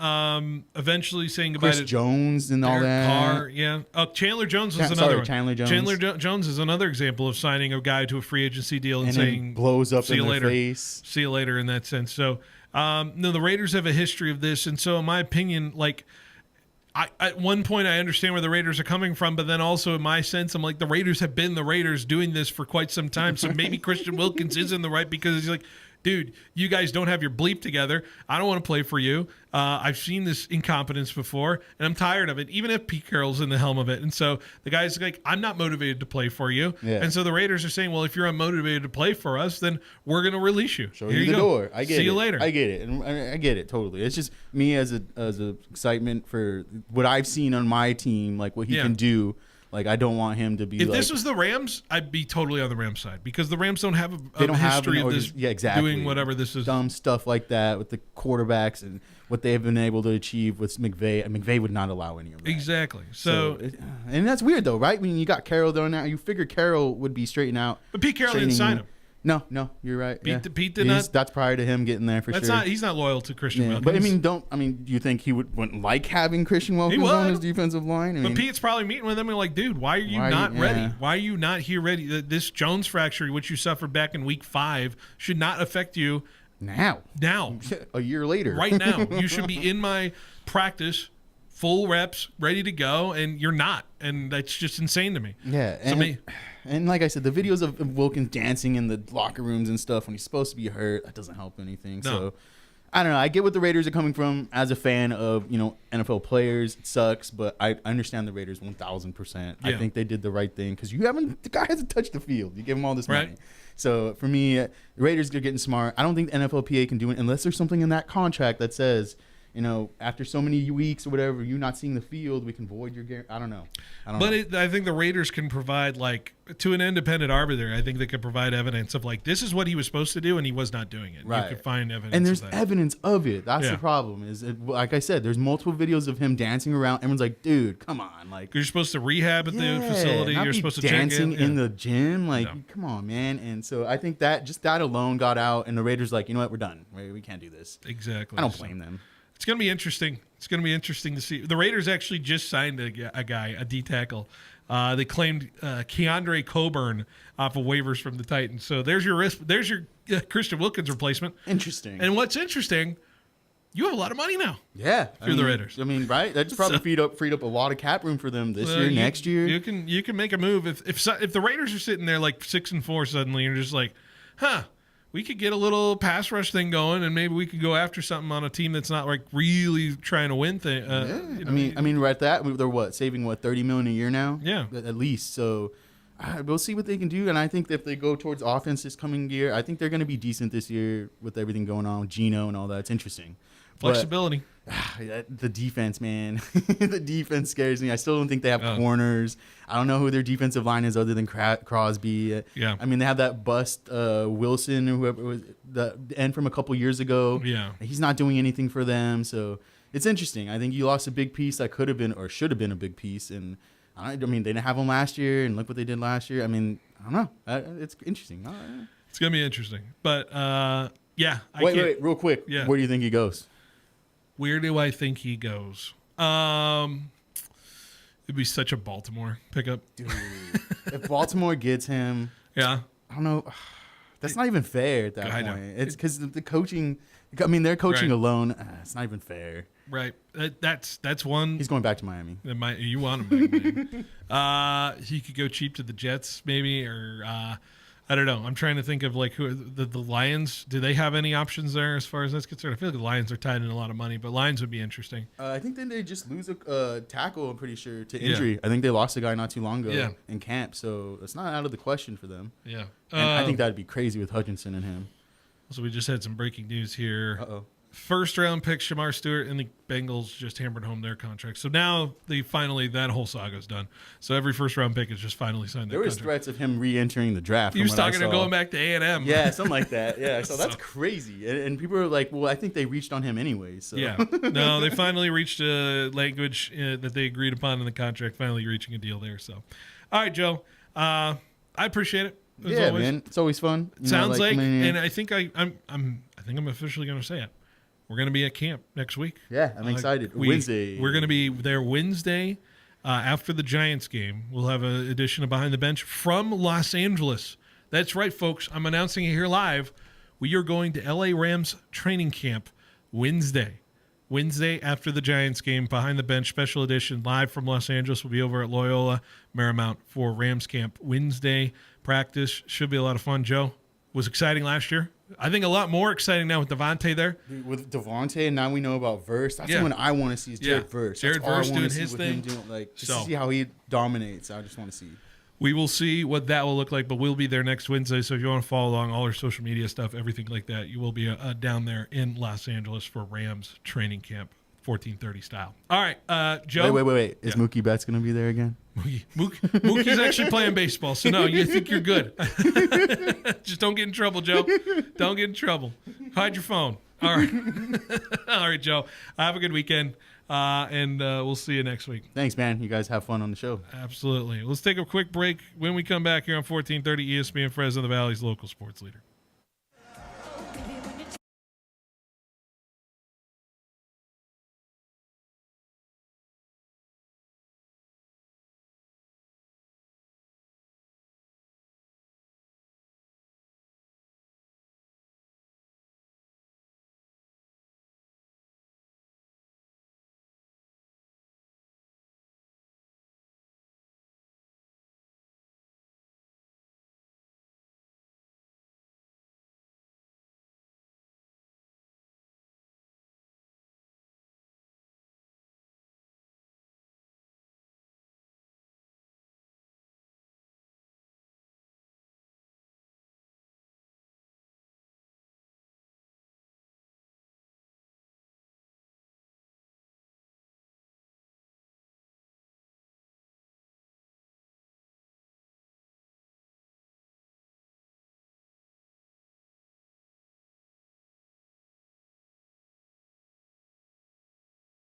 Eventually saying goodbye Chris to Jones and all that. Carr, yeah. Chandler Jones was another one. Chandler Jones. Jones is another example of signing a guy to a free agency deal and saying blows up see in you their later. face. See you later in that sense. So, no, the Raiders have a history of this, and so in my opinion, like. At one point, I understand where the Raiders are coming from, but then also in my sense, I'm like, the Raiders have been the Raiders doing this for quite some time. So maybe Christian Wilkins is in the right because he's like, dude, you guys don't have your bleep together. I don't want to play for you. I've seen this incompetence before, and I'm tired of it, even if Pete Carroll's in the helm of it. And so the guy's like, I'm not motivated to play for you. Yeah. And so the Raiders are saying, well, if you're unmotivated to play for us, then we're going to release you. Show Here you the go. door. I get it. See you later. I get it. And I get it totally. It's just me as a excitement for what I've seen on my team, like what he can do. Like, I don't want him to be. If this was the Rams, I'd be totally on the Rams side because the Rams don't have they don't have history of this. exactly. Doing whatever this is. Dumb stuff like that with the quarterbacks and what they've been able to achieve with McVay. McVay would not allow any of that. Exactly. So and that's weird though, right? I mean, you got Carroll doing that. You figure Carroll would be straightened out. But Pete Carroll didn't sign him. No, you're right. Pete did not. That's prior to him getting there for sure. He's not loyal to Christian Wilkins. But do you think he wouldn't like having Christian Wilkins on his defensive line? But Pete's probably meeting with him and like, dude, why are you not ready? Why are you not here ready? This Jones fracture, which you suffered back in week 5, should not affect you now. A year later. Right now. You should be in my practice, full reps, ready to go, and you're not. And that's just insane to me. Yeah. And like I said, the videos of Wilkins dancing in the locker rooms and stuff when he's supposed to be hurt, that doesn't help anything. No. So I don't know. I get what the Raiders are coming from as a fan of, NFL players. It sucks, but I understand the Raiders 1,000%. I think they did the right thing because the guy hasn't touched the field. You give him all this money. So for me, the Raiders are getting smart. I don't think the NFLPA can do it unless there's something in that contract that says, after so many weeks or whatever, you not seeing the field, we can void your guarantee. I don't know. I think the Raiders can provide, like, to an independent arbiter, I think they could provide evidence of, like, this is what he was supposed to do, and he was not doing it. Right. You could find evidence and there's of that. evidence of it. That's the problem. Like I said, there's multiple videos of him dancing around. Everyone's like, dude, come on. Like, you're supposed to rehab at the facility. Not You're be supposed to dancing check in the gym. Like, come on, man. And so I think that alone got out, and the Raiders like, you know what, we're done. We can't do this. Exactly. I don't blame them. It's going to be interesting. It's going to be interesting to see. The Raiders actually just signed a guy, a D tackle. They claimed Keandre Coburn off of waivers from the Titans. So there's your risk. There's your Christian Wilkins replacement. Interesting. And what's interesting, you have a lot of money now. Yeah, through the Raiders. I mean, right? That's probably freed up a lot of cap room for them this year, next year. You can make a move if the Raiders are sitting there like 6-4 suddenly, you're just like, we could get a little pass rush thing going, and maybe we could go after something on a team that's not like really trying to win. I mean, we're at that. They're saving $30 million a year now. Yeah, at least. So we'll see what they can do. And I think if they go towards offense this coming year, I think they're going to be decent this year with everything going on with Geno and all that. It's interesting. Flexibility. But, the defense, man. The defense scares me. I still don't think they have corners. I don't know who their defensive line is other than Crosby. Yeah. I mean, they have that bust Wilson or whoever was the end from a couple years ago. Yeah. He's not doing anything for them. So it's interesting. I think you lost a big piece that could have been or should have been a big piece. And I mean, they didn't have him last year, and look what they did last year. I mean, I don't know. It's interesting. It's going to be interesting. But, Wait, real quick. Yeah. Where do you think he goes? Where do I think he goes? It'd be such a Baltimore pickup. Dude, if Baltimore gets him, I don't know. That's not even fair at that point. It's because the coaching. I mean, their coaching alone. It's not even fair. Right. That's one. He's going back to Miami. You want him back to Miami. He could go cheap to the Jets, maybe, or I don't know. I'm trying to think of like who the Lions. Do they have any options there as far as that's concerned? I feel like the Lions are tied in a lot of money, but Lions would be interesting. I think then they just lose a tackle. I'm pretty sure to injury. Yeah. I think they lost a guy not too long ago in camp, so it's not out of the question for them. Yeah, and I think that'd be crazy with Hutchinson and him. So we just had some breaking news here. Uh-oh. First round pick Shamar Stewart and the Bengals just hammered home their contract. So now that whole saga's done. So every first round pick is just finally signed. There was threats of him re-entering the draft. He was talking about going back to A&M. Yeah, something like that. Yeah, so that's crazy. And people are like, well, I think they reached on him anyway. So. Yeah, no, they finally reached a language that they agreed upon in the contract. Finally reaching a deal there. So, all right, Joe, I appreciate it. Yeah, always. man, it's always fun. Sounds like, coming in. and I think I'm officially going to say it. We're going to be at camp next week. Yeah, I'm excited. Wednesday. We're going to be there Wednesday after the Giants game. We'll have an edition of Behind the Bench from Los Angeles. That's right, folks. I'm announcing it here live. We are going to LA Rams training camp Wednesday. Wednesday after the Giants game, Behind the Bench special edition live from Los Angeles. We'll be over at Loyola Marymount for Rams camp Wednesday. Practice should be a lot of fun. Joe, was exciting last year. I think a lot more exciting now with Devontae there. Dude, with Devontae, and now we know about Verse. That's the one I want to see is Jared Verse. Jared Verse doing his thing. To see how he dominates. I just want to see. We will see what that will look like, but we'll be there next Wednesday. So if you want to follow along, all our social media stuff, everything like that, you will be down there in Los Angeles for Rams training camp, 1430 style. All right, Joe. Wait. Is Mookie Betts going to be there again? Mookie's actually playing baseball, so no, you think you're good. Just don't get in trouble, Joe. Don't get in trouble. Hide your phone. All right. All right, Joe. Have a good weekend, and we'll see you next week. Thanks, man. You guys have fun on the show. Absolutely. Let's take a quick break. When we come back here on 1430 ESPN Fresno Valley's local sports leader.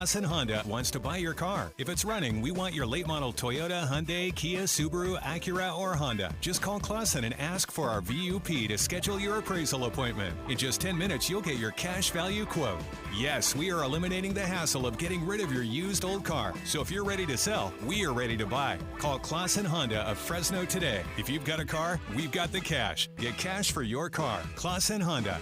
Clausen Honda wants to buy your car. If it's running, we want your late model Toyota, Hyundai, Kia, Subaru, Acura, or Honda. Just call Clausen and ask for our VUP to schedule your appraisal appointment. In just 10 minutes, you'll get your cash value quote. Yes, we are eliminating the hassle of getting rid of your used old car. So if you're ready to sell, we are ready to buy. Call Clausen Honda of Fresno today. If you've got a car, we've got the cash. Get cash for your car. Clausen Honda.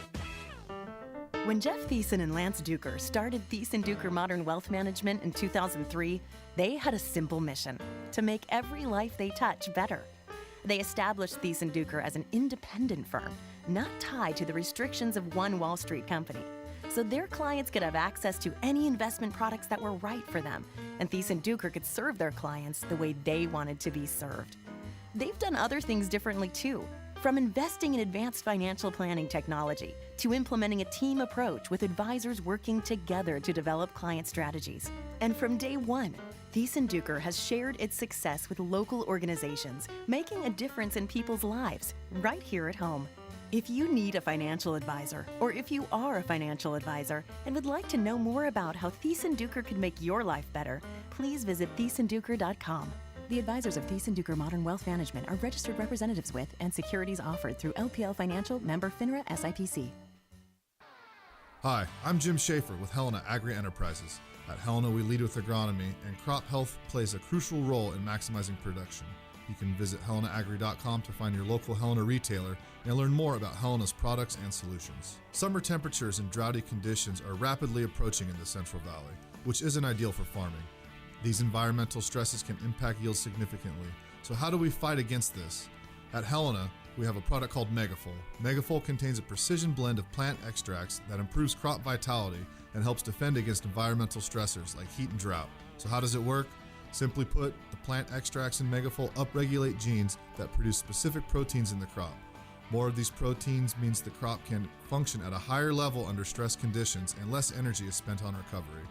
When Jeff Thiessen and Lance Duker started Thiessen Duker Modern Wealth Management in 2003, they had a simple mission: to make every life they touch better. They established Thiessen Duker as an independent firm, not tied to the restrictions of one Wall Street company. So their clients could have access to any investment products that were right for them, and Thiessen Duker could serve their clients the way they wanted to be served. They've done other things differently too. From investing in advanced financial planning technology to implementing a team approach with advisors working together to develop client strategies. And from day one, Thiessen Duker has shared its success with local organizations, making a difference in people's lives right here at home. If you need a financial advisor, or if you are a financial advisor and would like to know more about how Thiessen Duker could make your life better, please visit thiessenduker.com. The advisors of Thiessen Duker Modern Wealth Management are registered representatives with and securities offered through LPL Financial, member FINRA SIPC. Hi, I'm Jim Schaefer with Helena Agri-Enterprises. At Helena, we lead with agronomy, and crop health plays a crucial role in maximizing production. You can visit helenaagri.com to find your local Helena retailer and learn more about Helena's products and solutions. Summer temperatures and droughty conditions are rapidly approaching in the Central Valley, which isn't ideal for farming. These environmental stresses can impact yields significantly. So how do we fight against this? At Helena, we have a product called Megafol. Megafol contains a precision blend of plant extracts that improves crop vitality and helps defend against environmental stressors like heat and drought. So how does it work? Simply put, the plant extracts in Megafol upregulate genes that produce specific proteins in the crop. More of these proteins means the crop can function at a higher level under stress conditions and less energy is spent on recovery.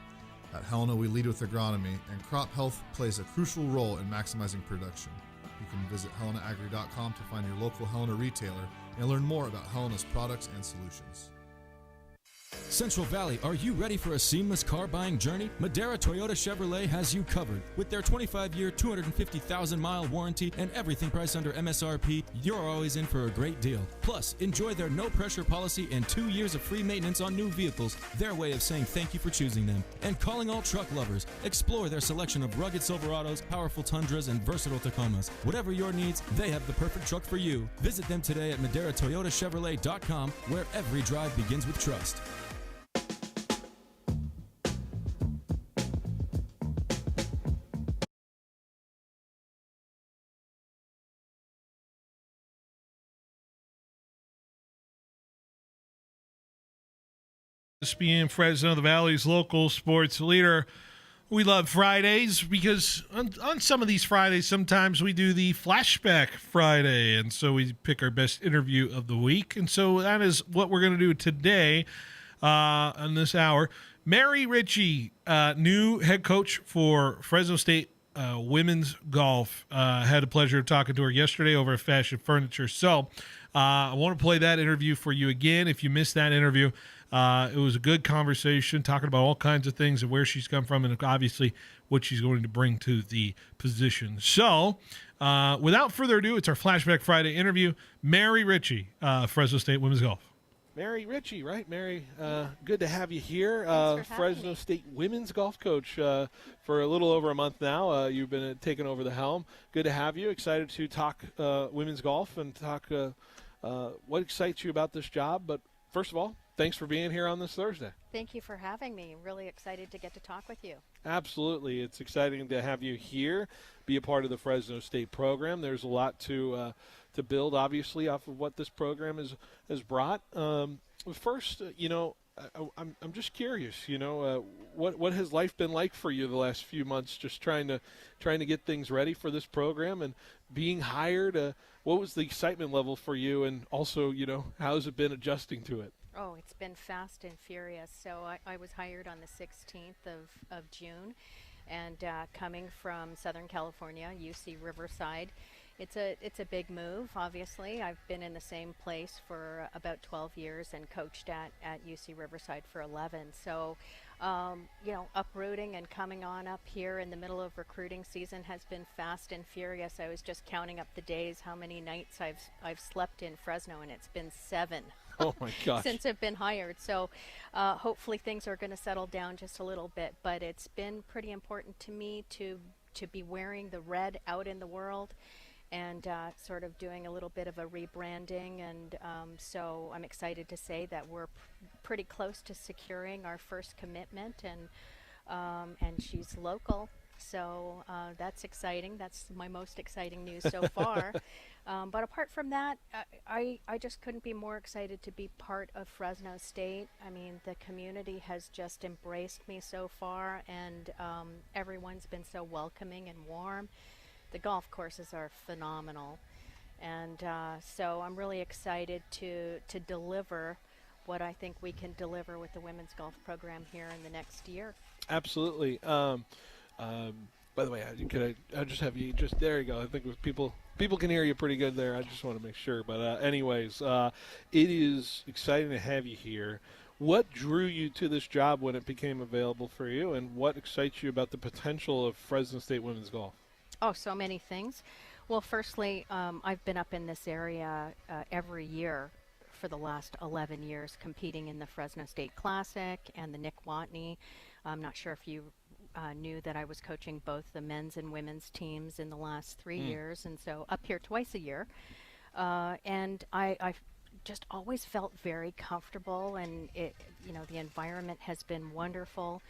At Helena, we lead with agronomy, and crop health plays a crucial role in maximizing production. You can visit helenaagri.com to find your local Helena retailer and learn more about Helena's products and solutions. Central Valley, are you ready for a seamless car buying journey? Madera Toyota Chevrolet has you covered. With their 25-year, 250,000-mile warranty and everything priced under MSRP, you're always in for a great deal. Plus, enjoy their no-pressure policy and 2 years of free maintenance on new vehicles, their way of saying thank you for choosing them. And calling all truck lovers, explore their selection of rugged Silverados, powerful Tundras, and versatile Tacomas. Whatever your needs, they have the perfect truck for you. Visit them today at MaderaToyotaChevrolet.com, where every drive begins with trust. ESPN Fresno, the Valley's local sports leader. We love Fridays because on some of these Fridays, sometimes we do the Flashback Friday, and so we pick our best interview of the week. And so that is what we're going to do today on this hour. Mary Ritchie, new head coach for Fresno State women's golf. Had the pleasure of talking to her yesterday over at Fashion Furniture. So I want to play that interview for you again. If you missed that interview, it was a good conversation talking about all kinds of things and where she's come from and obviously what she's going to bring to the position. So without further ado, it's our Flashback Friday interview. Mary Ritchie, Fresno State women's golf. Mary Ritchie, right? Mary, good to have you here. Fresno State women's golf coach for a little over a month now. You've been taking over the helm. Good to have you. Excited to talk women's golf and talk what excites you about this job. But first of all, thanks for being here on this Thursday. Thank you for having me. Really excited to get to talk with you. Absolutely. It's exciting to have you here, be a part of the Fresno State program. There's a lot to build, obviously, off of what this program has brought. First, I'm just curious, what has life been like for you the last few months, just trying to get things ready for this program and being hired? What was the excitement level for you, and also, how has it been adjusting to it? Oh, it's been fast and furious. So I was hired on the 16th of June, and coming from Southern California, UC Riverside. It's a big move, obviously. I've been in the same place for about 12 years and coached at UC Riverside for 11. So, uprooting and coming on up here in the middle of recruiting season has been fast and furious. I was just counting up the days, how many nights I've slept in Fresno, and it's been 7. Oh my gosh. Since I've been hired. So hopefully things are going to settle down just a little bit. But it's been pretty important to me to be wearing the red out in the world and sort of doing a little bit of a rebranding. And so I'm excited to say that we're pretty close to securing our first commitment, and she's local. So that's exciting. That's my most exciting news so far. But apart from that, I just couldn't be more excited to be part of Fresno State. I mean, the community has just embraced me so far, and everyone's been so welcoming and warm. The golf courses are phenomenal. And so I'm really excited to deliver what I think we can deliver with the women's golf program here in the next year. Absolutely. By the way, I just have you just there you go. I think with people can hear you pretty good there. I just want to make sure. But anyways, it is exciting to have you here. What drew you to this job when it became available for you, and what excites you about the potential of Fresno State women's golf? Oh, so many things. Well, firstly, I've been up in this area every year for the last 11 years, competing in the Fresno State Classic and the Nick Watney. I'm not sure if you knew that I was coaching both the men's and women's teams in the last 3 years, and so up here twice a year. And I've just always felt very comfortable, and the environment has been wonderful.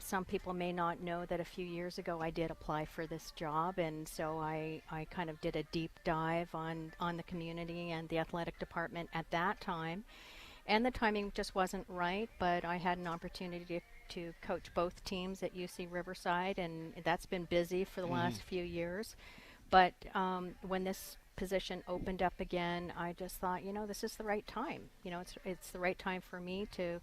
Some people may not know that a few years ago I did apply for this job, and so I kind of did a deep dive on the community and the athletic department at that time. And the timing just wasn't right, but I had an opportunity to coach both teams at UC Riverside, and that's been busy for the last few years. But when this position opened up again, I just thought, this is the right time. It's the right time for me to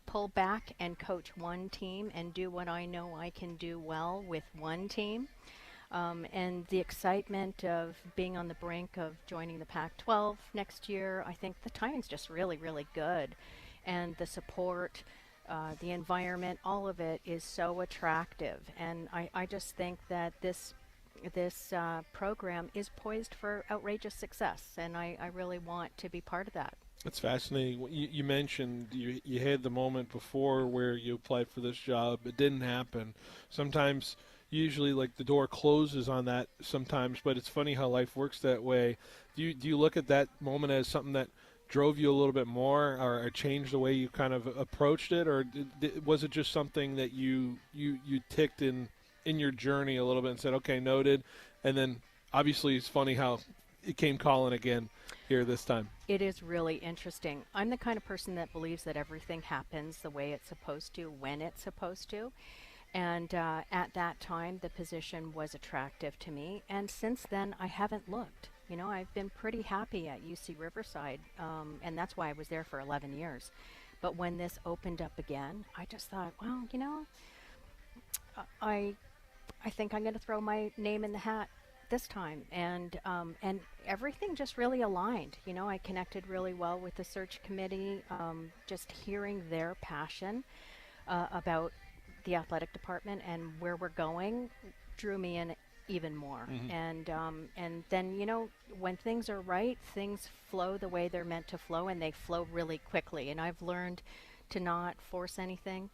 pull back and coach one team and do what I know I can do well with one team. And the excitement of being on the brink of joining the Pac-12 next year, I think the timing's just really, really good. And the support, the environment, all of it is so attractive. And I just think that this program is poised for outrageous success, and I really want to be part of that. That's fascinating. You mentioned you had the moment before where you applied for this job. It didn't happen. Sometimes, usually, like the door closes on that sometimes, but it's funny how life works that way. Do you look at that moment as something that drove you a little bit more, or changed the way you kind of approached it, or was it just something that you ticked in your journey a little bit and said, okay, noted, and then obviously it's funny how it came calling again here this time? It is really interesting. I'm the kind of person that believes that everything happens the way it's supposed to, when it's supposed to. And at that time, the position was attractive to me. And since then, I haven't looked. You know, I've been pretty happy at UC Riverside, and that's why I was there for 11 years. But when this opened up again, I just thought, well, you know, I think I'm going to throw my name in the hat this time, and everything just really aligned. You know, I connected really well with the search committee. Just hearing their passion about the athletic department and where we're going drew me in even more. Mm-hmm. And then, you know, when things are right, things flow the way they're meant to flow, and they flow really quickly. And I've learned to not force anything,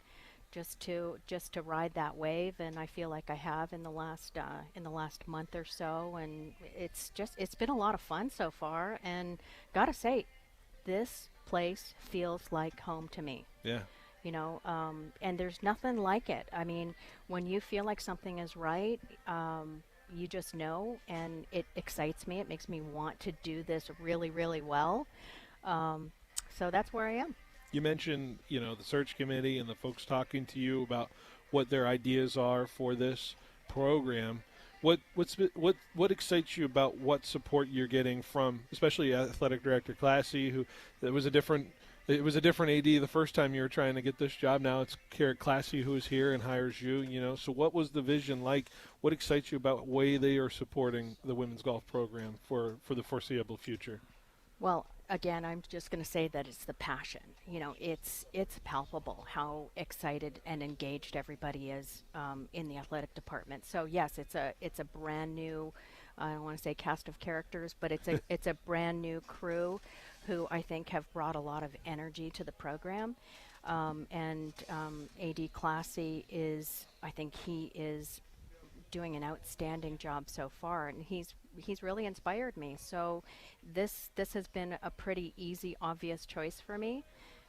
just to ride that wave, and I feel like I have in the last month or so, and it's been a lot of fun so far, and gotta say, this place feels like home to me. Yeah. You know, and there's nothing like it. I mean, when you feel like something is right, you just know, and it excites me. It makes me want to do this really, really well. So that's where I am. You mentioned, you know, the search committee and the folks talking to you about what their ideas are for this program. What excites you about what support you're getting from, especially athletic director Classy, who it was a different AD the first time you were trying to get this job. Now it's Carrot Classy who's here and hires you. You know, so what was the vision like? What excites you about the way they are supporting the women's golf program for the foreseeable future? Well, again, I'm just going to say that it's the passion. You know, it's palpable how excited and engaged everybody is in the athletic department. So yes, it's a brand new, I don't want to say cast of characters, but it's a brand new crew who I think have brought a lot of energy to the program. And AD Classy I think he is doing an outstanding job so far, and he's really inspired me. So this has been a pretty easy, obvious choice for me,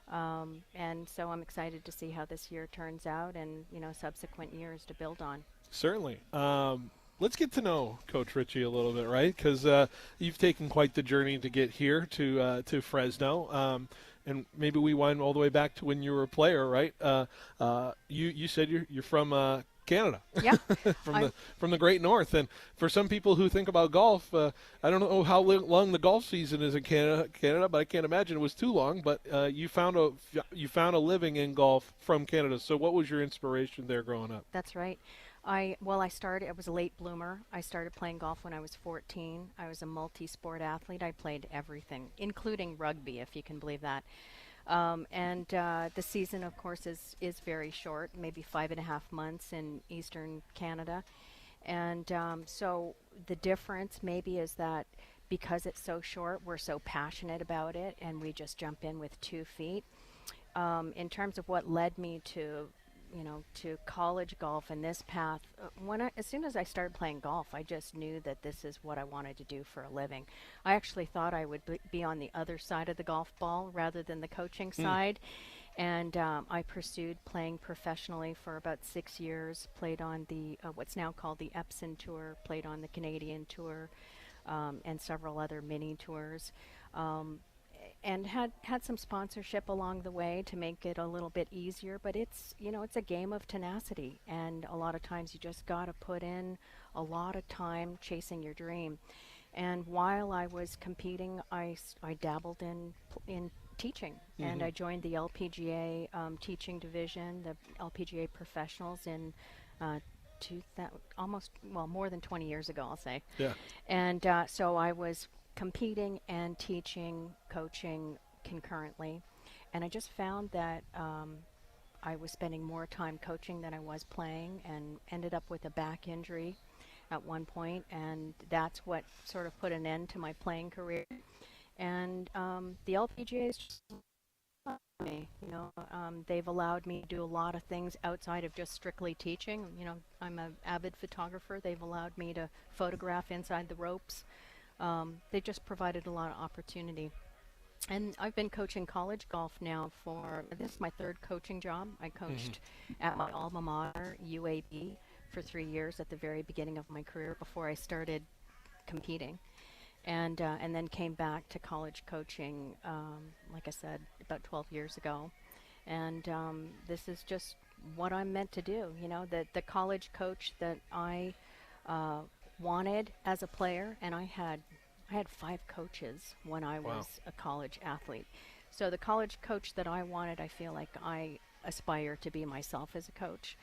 and so I'm excited to see how this year turns out, and you know, subsequent years to build on. Certainly. Let's get to know Coach Ritchie a little bit, right? Because you've taken quite the journey to get here to Fresno. And maybe we wind all the way back to when you were a player, right? You said you're from Canada. Yeah. from the Great North. And for some people who think about golf, I don't know how long the golf season is in Canada, but I can't imagine it was too long. But you found a living in golf from Canada. So what was your inspiration there growing up? That's right. I was a late bloomer. I started playing golf when I was 14. I was a multi-sport athlete. I played everything, including rugby, if you can believe that. And the season, of course, is very short, maybe 5.5 months in Eastern Canada. And so the difference maybe is that because it's so short, we're so passionate about it, and we just jump in with 2 feet. In terms of what led me to college golf and this path, as soon as I started playing golf, I just knew that this is what I wanted to do for a living. I actually thought I would be on the other side of the golf ball rather than the coaching side. And I pursued playing professionally for about 6 years, played on the what's now called the Epson Tour, played on the Canadian Tour, and several other mini tours. And had some sponsorship along the way to make it a little bit easier, but it's a game of tenacity, and a lot of times you just got to put in a lot of time chasing your dream. And while I was competing, I dabbled in teaching, and I joined the LPGA teaching division, the LPGA professionals in more than 20 years ago, I'll say. Yeah. And so I was competing and teaching, coaching concurrently. And I just found that I was spending more time coaching than I was playing, and ended up with a back injury at one point, and that's what sort of put an end to my playing career. And the LPGA is just me, they've allowed me to do a lot of things outside of just strictly teaching. I'm an avid photographer. They've allowed me to photograph inside the ropes. They just provided a lot of opportunity. And I've been coaching college golf now this is my third coaching job. I coached at my alma mater, UAB, for 3 years at the very beginning of my career before I started competing. And then came back to college coaching, like I said, about 12 years ago. And this is just what I'm meant to do. The college coach that I wanted as a player, and I had 5 coaches when I was a college athlete. So the college coach that I wanted, I feel like I aspire to be myself as a coach.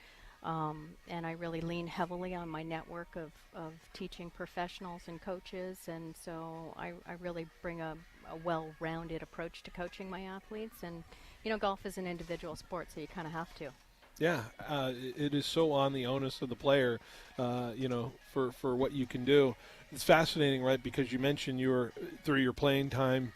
And I really lean heavily on my network of teaching professionals and coaches, and so I really bring a well-rounded approach to coaching my athletes. And golf is an individual sport, so you kind of have to. Yeah, it is so on the onus of the player, for what you can do. It's fascinating, right? Because you mentioned through your playing time,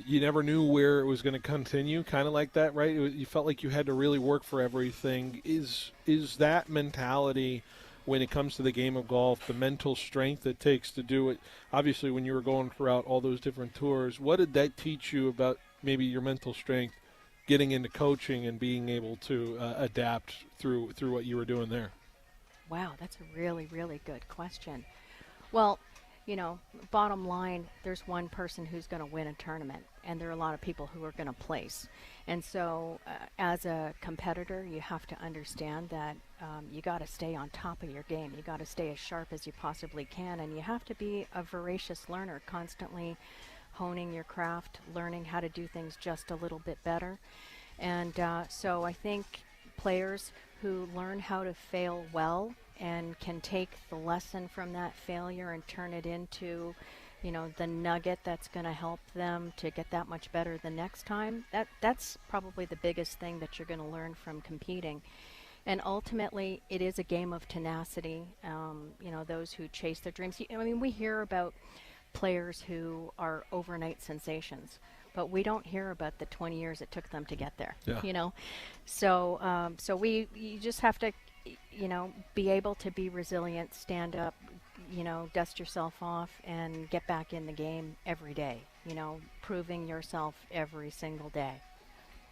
you never knew where it was going to continue, kind of like that, right? You felt like you had to really work for everything. Is that mentality, when it comes to the game of golf, the mental strength it takes to do it? Obviously, when you were going throughout all those different tours, what did that teach you about maybe your mental strength getting into coaching and being able to adapt through what you were doing there? Wow, that's a really, really good question. Well, bottom line, there's one person who's going to win a tournament, and there are a lot of people who are going to place. And so as a competitor, you have to understand that you got to stay on top of your game. You got to stay as sharp as you possibly can, and you have to be a voracious learner, constantly honing your craft, learning how to do things just a little bit better. And so I think players who learn how to fail well and can take the lesson from that failure and turn it into, the nugget that's going to help them to get that much better the next time, that's probably the biggest thing that you're going to learn from competing. And ultimately, it is a game of tenacity. Those who chase their dreams. We hear about players who are overnight sensations, but we don't hear about the 20 years it took them to get there. Yeah. So you just have to, be able to be resilient, stand up, dust yourself off, and get back in the game every day. Proving yourself every single day.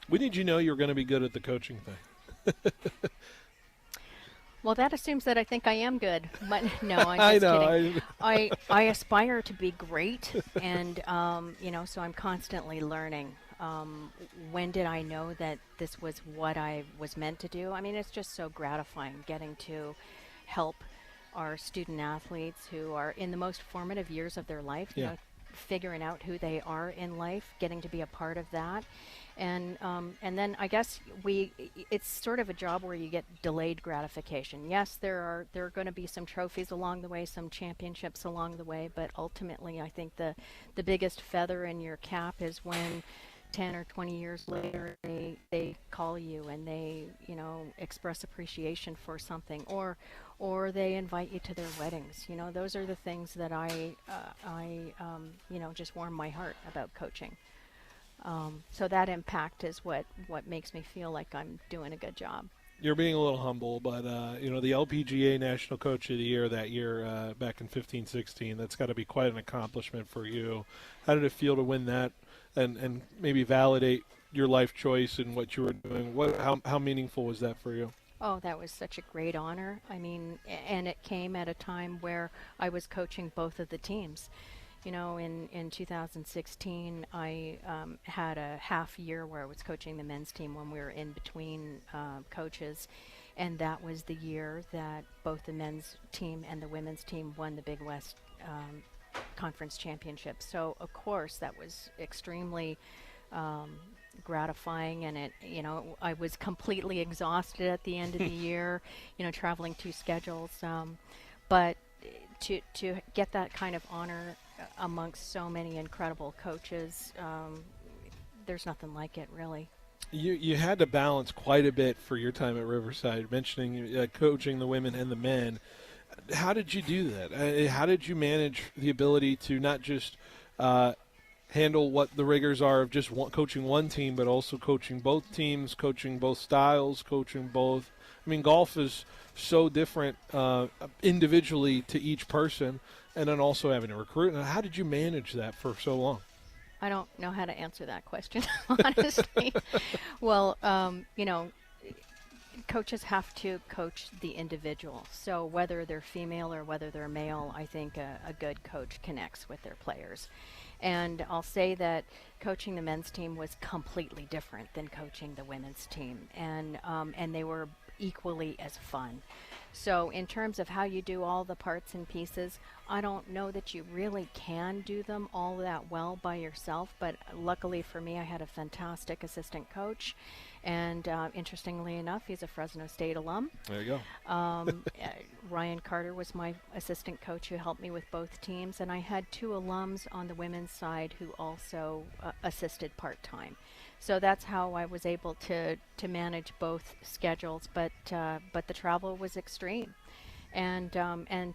When did you know you were going to be good at the coaching thing? Well, that assumes that I think I am good, but no, I'm just kidding. I aspire to be great, and so I'm constantly learning. When did I know that this was what I was meant to do? It's just so gratifying getting to help our student athletes who are in the most formative years of their life, figuring out who they are in life, getting to be a part of that. And then I guess it's sort of a job where you get delayed gratification. Yes, there are going to be some trophies along the way, some championships along the way, but ultimately I think the biggest feather in your cap is when 10 or 20 years later they call you and they express appreciation for something, or they invite you to their weddings. Those are the things that I just warm my heart about coaching. So that impact is what makes me feel like I'm doing a good job. You're being a little humble, but the LPGA National Coach of the Year that year, back in 15-16, that's got to be quite an accomplishment for you. How did it feel to win that, and maybe validate your life choice and what you were doing? How meaningful was that for you? Oh, that was such a great honor. And it came at a time where I was coaching both of the teams. In 2016, I had a half year where I was coaching the men's team when we were in between coaches, and that was the year that both the men's team and the women's team won the Big West Conference Championship. So, of course, that was extremely gratifying, and I was completely exhausted at the end of the year, traveling 2 schedules. But to get that kind of honor amongst so many incredible coaches, there's nothing like it, really. You had to balance quite a bit for your time at Riverside, mentioning coaching the women and the men. How did you do that? How did you manage the ability to not just handle what the rigors are of just coaching one team, but also coaching both teams, coaching both styles, coaching both? I mean, golf is so different individually to each person, and then also having to recruit. Now, how did you manage that for so long? I don't know how to answer that question, honestly. Well, coaches have to coach the individual. So whether they're female or whether they're male, I think a good coach connects with their players. And I'll say that coaching the men's team was completely different than coaching the women's team, and they were equally as fun. So in terms of how you do all the parts and pieces, I don't know that you really can do them all that well by yourself, but luckily for me, I had a fantastic assistant coach, and interestingly enough, he's a Fresno State alum. There you go. Ryan Carter was my assistant coach who helped me with both teams, and I had 2 alums on the women's side who also assisted part-time. So that's how I was able to manage both schedules, but the travel was extreme. And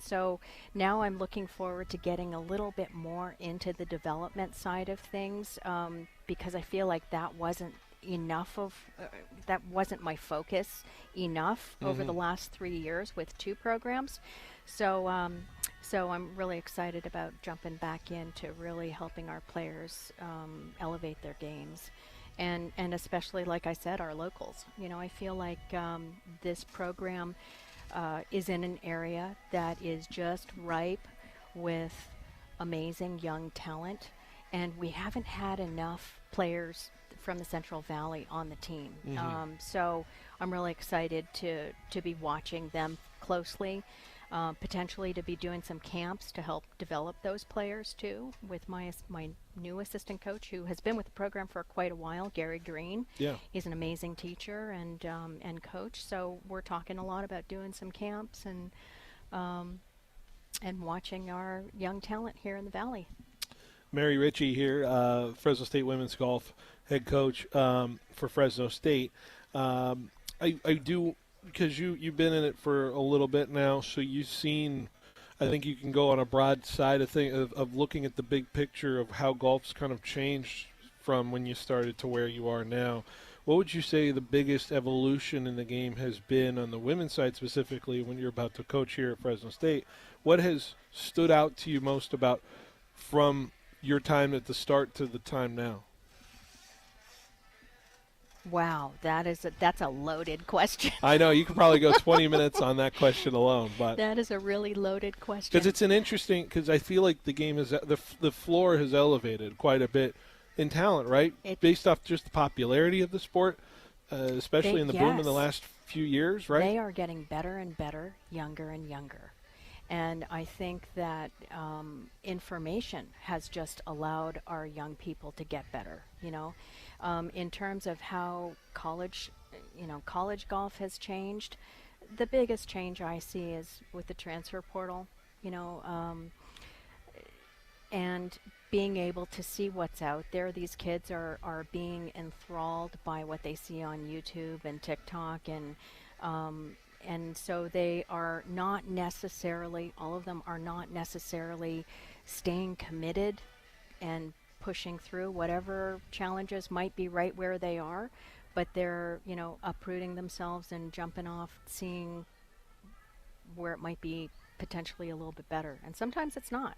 so now I'm looking forward to getting a little bit more into the development side of things, because I feel like that wasn't that wasn't my focus enough over the last 3 years with 2 programs. So I'm really excited about jumping back into really helping our players elevate their games. And especially, like I said, our locals. I feel like this program is in an area that is just ripe with amazing young talent, and we haven't had enough players from the Central Valley on the team. So I'm really excited to be watching them closely. Potentially to be doing some camps to help develop those players too, with my new assistant coach who has been with the program for quite a while, Gary Green. Yeah, he's an amazing teacher and coach. So we're talking a lot about doing some camps and watching our young talent here in the Valley. Mary Ritchie here, Fresno State women's golf head coach for Fresno State. I do. Because you've been in it for a little bit now, so you've seen, I think you can go on a broad side of looking at the big picture of how golf's kind of changed from when you started to where you are now. What would you say the biggest evolution in the game has been on the women's side specifically when you're about to coach here at Fresno State? What has stood out to you most about from your time at the start to the time now? Wow, that's a loaded question. I know, you could probably go 20 minutes on that question alone, but that is a really loaded question. Because it's an interesting, because I feel like the game is the floor has elevated quite a bit in talent, right? Based off just the popularity of the sport, especially in the boom in the last few years, right? They are getting better and better, younger and younger. And I think that information has just allowed our young people to get better, in terms of how college golf has changed. The biggest change I see is with the transfer portal, and being able to see what's out there. These kids are being enthralled by what they see on YouTube and TikTok, and so they are not necessarily, all of them are not necessarily staying committed and pushing through whatever challenges might be right where they are, but they're, uprooting themselves and jumping off, seeing where it might be potentially a little bit better. And sometimes it's not.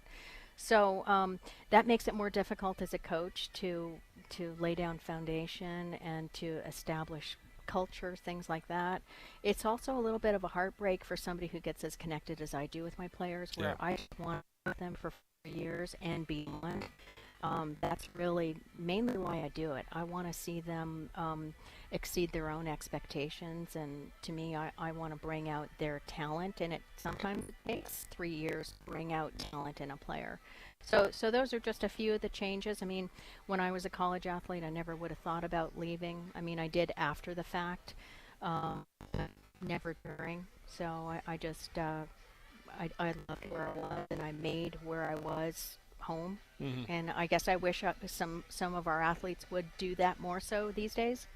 So that makes it more difficult as a coach to lay down foundation and to establish culture, things like that. It's also a little bit of a heartbreak for somebody who gets as connected as I do with my players, where I want them for 4 years and beyond. That's really mainly why I do it. I want to see them exceed their own expectations, and to me, I want to bring out their talent, and it sometimes takes 3 years to bring out talent in a player. So those are just a few of the changes. I mean, when I was a college athlete, I never would have thought about leaving. I mean, I did after the fact, but never during. So I just I loved where I was, and I made where I was home. And I guess I wish some of our athletes would do that more so these days.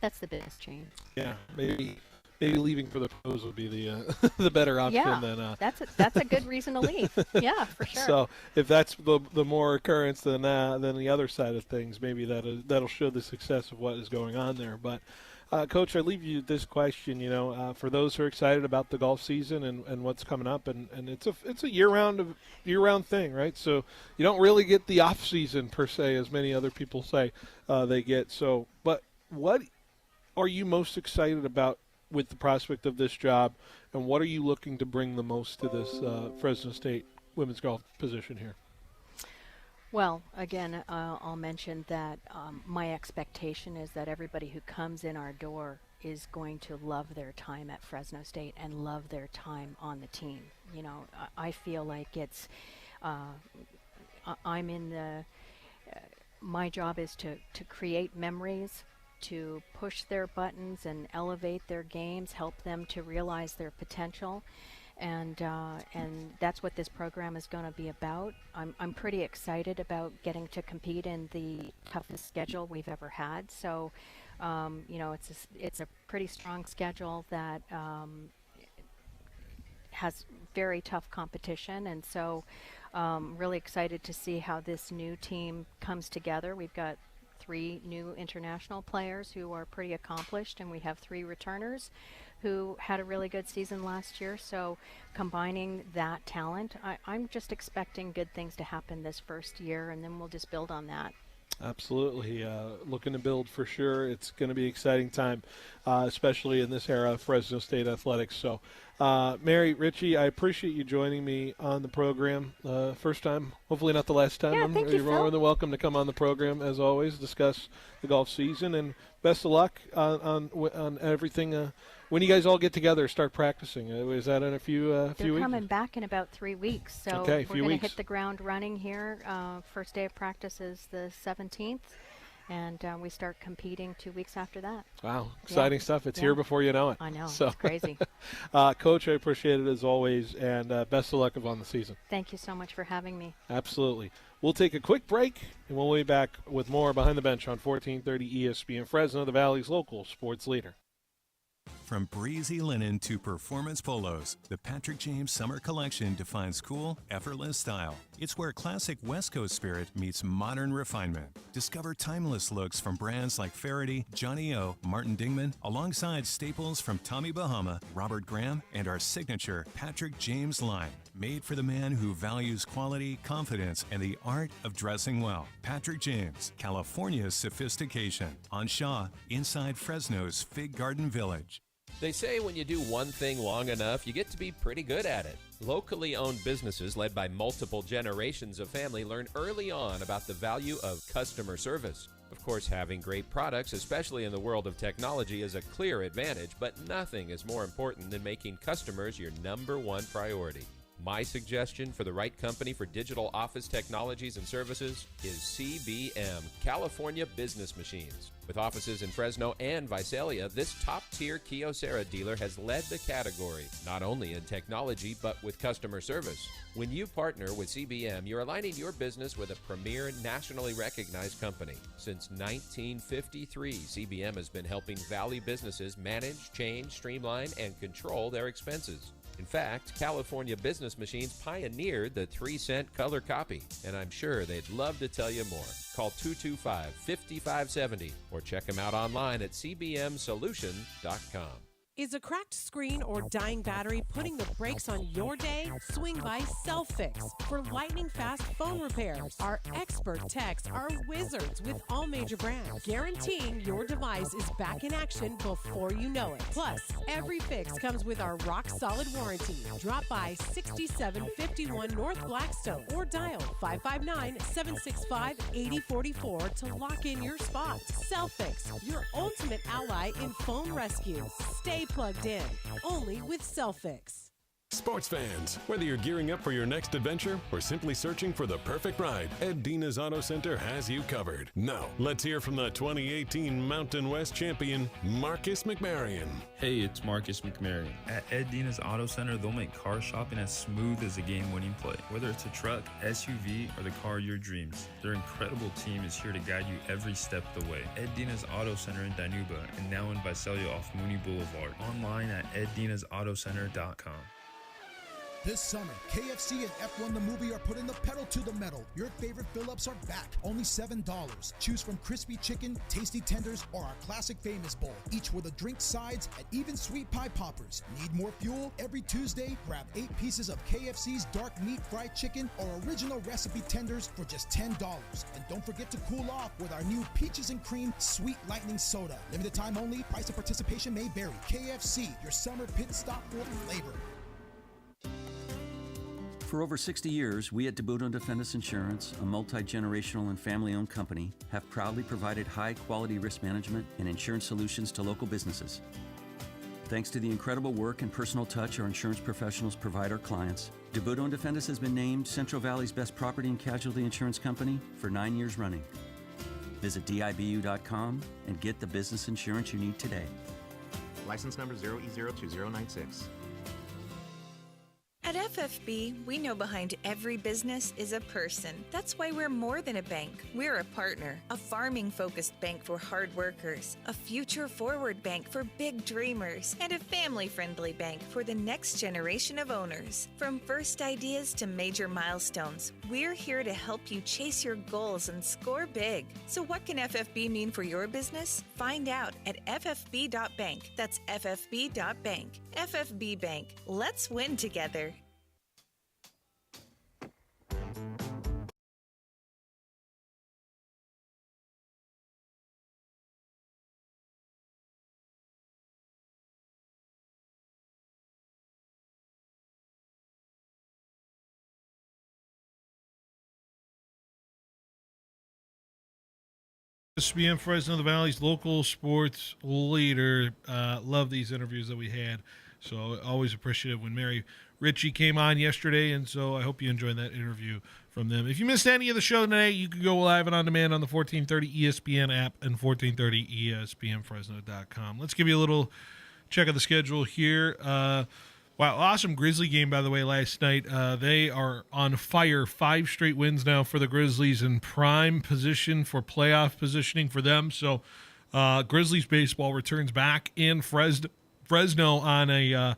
That's the biggest change. Yeah, maybe leaving for the pros would be the the better option Yeah, than that's a good reason to leave. Yeah, for sure. So if that's the more occurrence than the other side of things, maybe that'll show the success of what is going on there. But Coach, I leave you this question. For those who are excited about the golf season and what's coming up, and it's a year round thing, right? So you don't really get the off season per se, as many other people say they get. So, but what are you most excited about with the prospect of this job, and what are you looking to bring the most to this Fresno State women's golf position here? Well, again, I'll mention that my expectation is that everybody who comes in our door is going to love their time at Fresno State and love their time on the team. I feel like it's I'm in the my job is to create memories, to push their buttons and elevate their games, help them to realize their potential. And that's what this program is going to be about. I'm pretty excited about getting to compete in the toughest schedule we've ever had. So, it's a pretty strong schedule that has very tough competition, and so really excited to see how this new team comes together. We've got 3 new international players who are pretty accomplished, and we have 3 returners who had a really good season last year. So combining that talent, I'm just expecting good things to happen this first year, and then we'll just build on that. Absolutely. Looking to build for sure. It's going to be an exciting time, especially in this era of Fresno State athletics. So, Mary, Richie, I appreciate you joining me on the program. First time, hopefully not the last time. Yeah, thank you, You're more Phil. than welcome to come on the program, as always, discuss the golf season, and best of luck on everything. When you guys all get together, start practicing. Is that in a few weeks? They're coming back in about 3 weeks, so okay, we're going to hit the ground running here. First day of practice is the 17th, and we start competing 2 weeks after that. Wow, exciting stuff. It's here before you know it. I know, so. It's crazy. Coach, I appreciate it as always, and best of luck on the season. Thank you so much for having me. Absolutely. We'll take a quick break, and we'll be back with more Behind the Bench on 1430 ESPN Fresno, the Valley's local sports leader. From breezy linen to performance polos, the Patrick James Summer Collection defines cool, effortless style. It's where classic West Coast spirit meets modern refinement. Discover timeless looks from brands like Faraday, Johnny O, Martin Dingman, alongside staples from Tommy Bahama, Robert Graham, and our signature Patrick James line. Made for the man who values quality, confidence, and the art of dressing well. Patrick James, California's sophistication. On Shaw, inside Fresno's Fig Garden Village. They say when you do one thing long enough, you get to be pretty good at it. Locally owned businesses led by multiple generations of family learn early on about the value of customer service. Of course, having great products, especially in the world of technology, is a clear advantage, but nothing is more important than making customers your #1 priority. My suggestion for the right company for digital office technologies and services is CBM, California Business Machines. With offices in Fresno and Visalia, this top-tier Kyocera dealer has led the category, not only in technology, but with customer service. When you partner with CBM, you're aligning your business with a premier, nationally recognized company. Since 1953, CBM has been helping Valley businesses manage, change, streamline, and control their expenses. In fact, California Business Machines pioneered the 3-cent color copy, and I'm sure they'd love to tell you more. Call 225-5570 or check them out online at cbmsolution.com. Is a cracked screen or dying battery putting the brakes on your day? Swing by Self-Fix for lightning-fast phone repairs. Our expert techs are wizards with all major brands, guaranteeing your device is back in action before you know it. Plus, every fix comes with our rock-solid warranty. Drop by 6751 North Blackstone or dial 559-765-8044 to lock in your spot. Self-Fix, your ultimate ally in phone rescue. Stay plugged in, only with Self-Fix. Sports fans, whether you're gearing up for your next adventure or simply searching for the perfect ride, Ed Dina's Auto Center has you covered. Now, let's hear from the 2018 Mountain West champion, Marcus McMarion. Hey, it's Marcus McMarion. At Ed Dina's Auto Center, they'll make car shopping as smooth as a game-winning play. Whether it's a truck, SUV, or the car of your dreams, their incredible team is here to guide you every step of the way. Ed Dina's Auto Center in Dinuba and now in Visalia off Mooney Boulevard. Online at eddinasautocenter.com. This summer, KFC and F1 the Movie are putting the pedal to the metal. Your favorite fill-ups are back, only $7. Choose from crispy chicken, tasty tenders, or our classic famous bowl, each with a drink, sides, and even sweet pie poppers. Need more fuel? Every Tuesday, grab 8 pieces of KFC's dark meat fried chicken or original recipe tenders for just $10. And don't forget to cool off with our new Peaches and Cream Sweet Lightning Soda. Limited time only, price and participation may vary. KFC, your summer pit stop for flavor. For over 60 years, we at DeBudo Defendus Insurance, a multi-generational and family-owned company, have proudly provided high-quality risk management and insurance solutions to local businesses. Thanks to the incredible work and personal touch our insurance professionals provide our clients, DeBudo Defendus has been named Central Valley's best property and casualty insurance company for 9 years running. Visit DIBU.com and get the business insurance you need today. License number 0E02096. At FFB, we know behind every business is a person. That's why we're more than a bank. We're a partner, a farming-focused bank for hard workers, a future-forward bank for big dreamers, and a family-friendly bank for the next generation of owners. From first ideas to major milestones, we're here to help you chase your goals and score big. So what can FFB mean for your business? Find out at ffb.bank. That's ffb.bank. FFB Bank. Let's win together. ESPN Fresno, the Valley's local sports leader. Love these interviews that we had. So always appreciative when Mary Ritchie came on yesterday, and so I hope you enjoyed that interview from them. If you missed any of the show today, you can go live and on demand on the 1430 ESPN app and 1430ESPNFresno.com. Let's give you a little check of the schedule here. Wow, awesome Grizzly game, by the way, last night. They are on fire. 5 straight wins now for the Grizzlies in prime position for playoff positioning for them. So Grizzlies baseball returns back in Fresno on a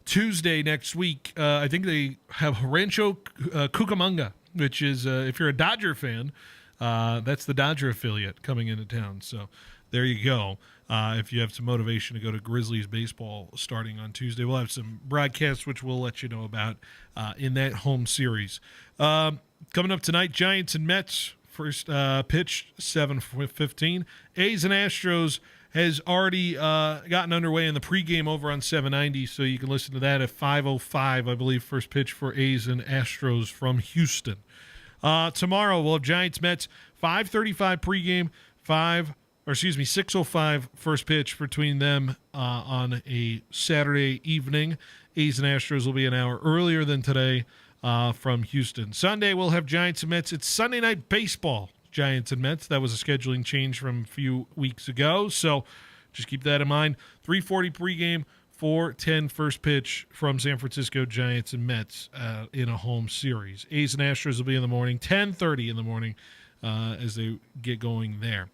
Tuesday next week. I think they have Rancho Cucamonga, which is, if you're a Dodger fan, that's the Dodger affiliate coming into town. So there you go. If you have some motivation to go to Grizzlies baseball starting on Tuesday, we'll have some broadcasts which we'll let you know about in that home series. Coming up tonight, Giants and Mets. First pitch, 7:15. A's and Astros has already gotten underway in the pregame over on 790, so you can listen to that at 5:05, I believe, first pitch for A's and Astros from Houston. Tomorrow we'll have Giants Mets, 5:35 pregame, 6:05 first pitch between them on a Saturday evening. A's and Astros will be an hour earlier than today from Houston. Sunday we'll have Giants and Mets. It's Sunday Night Baseball, Giants and Mets. That was a scheduling change from a few weeks ago, so just keep that in mind. 3:40 pregame, 4:10 first pitch from San Francisco Giants and Mets in a home series. A's and Astros will be in the morning, 10:30 in the morning as they get going there.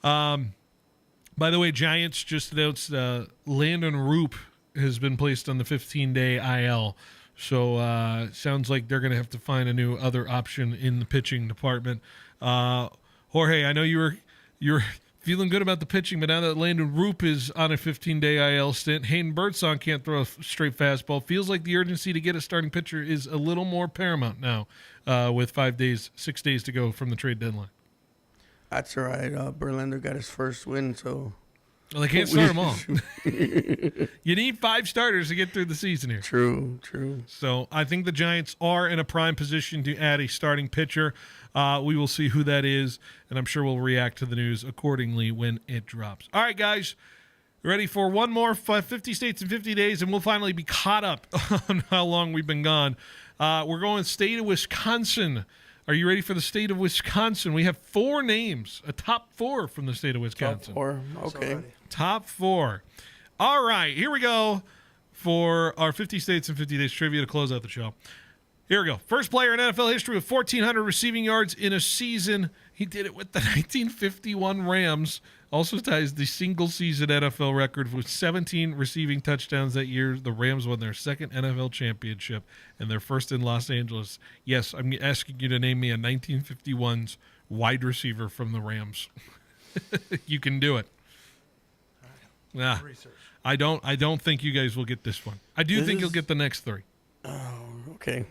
By the way, Giants just announced Landon Roop has been placed on the 15-day IL. So sounds like they're going to have to find a new other option in the pitching department. Jorge, I know you were Feeling good about the pitching, but now that Landon Roop is on a 15-day IL stint, Hayden Birdsong can't throw a straight fastball. Feels like the urgency to get a starting pitcher is a little more paramount now with 6 days to go from the trade deadline. That's all right. Verlander got his first win, so... Well, they can't start them all. You need 5 starters to get through the season here. True. So I think the Giants are in a prime position to add a starting pitcher. We will see who that is, and I'm sure we'll react to the news accordingly when it drops. All right, guys, ready for one more 50 states in 50 days, and we'll finally be caught up on how long we've been gone. We're going state of Wisconsin. Are you ready for the state of Wisconsin? We have 4 names, a top 4 from the state of Wisconsin. Top 4, okay. Top 4. All right, here we go for our 50 states in 50 days trivia to close out the show. Here we go. First player in NFL history with 1,400 receiving yards in a season. He did it with the 1951 Rams. Also ties the single-season NFL record with 17 receiving touchdowns that year. The Rams won their second NFL championship and their first in Los Angeles. Yes, I'm asking you to name me a 1951's wide receiver from the Rams. You can do it. Nah, I don't think you guys will get this one. I do think you'll get the next 3. Oh, okay.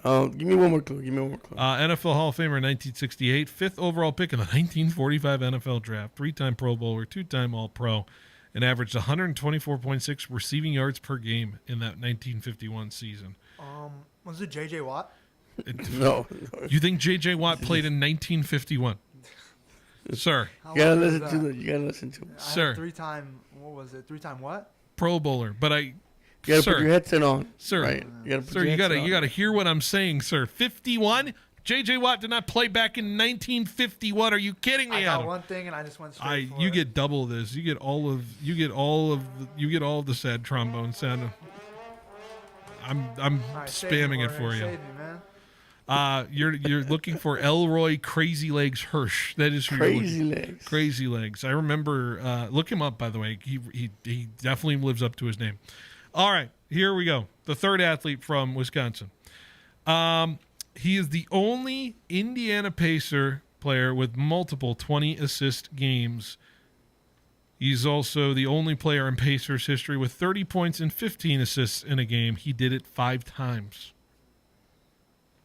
Give me one more clue. NFL Hall of Famer in 1968, 5th overall pick in the 1945 NFL Draft, 3-time Pro Bowler, 2-time All-Pro, and averaged 124.6 receiving yards per game in that 1951 season. Was it J.J. Watt? No. You think J.J. Watt played in 1951? Sir. You gotta listen to it. Sir. 3-time, what was it? 3-time what? Pro Bowler, but you gotta put your headset on, sir. Right? You gotta hear what I'm saying, sir. 51. J.J. Watt did not play back in 1951. Are you kidding me, I got Adam? one thing, and I just went straight for You it. get double this. You get all of the sad trombone sound. I'm right, spamming it for you. Save me, man. You're looking for Elroy Crazy Legs Hirsch. That is who you're looking. Legs. Crazy Legs. I remember. Look him up, by the way. He definitely lives up to his name. All right, here we go. The third athlete from Wisconsin. He is the only Indiana Pacer player with multiple 20-assist games. He's also the only player in Pacers history with 30 points and 15 assists in a game. He did it 5 times.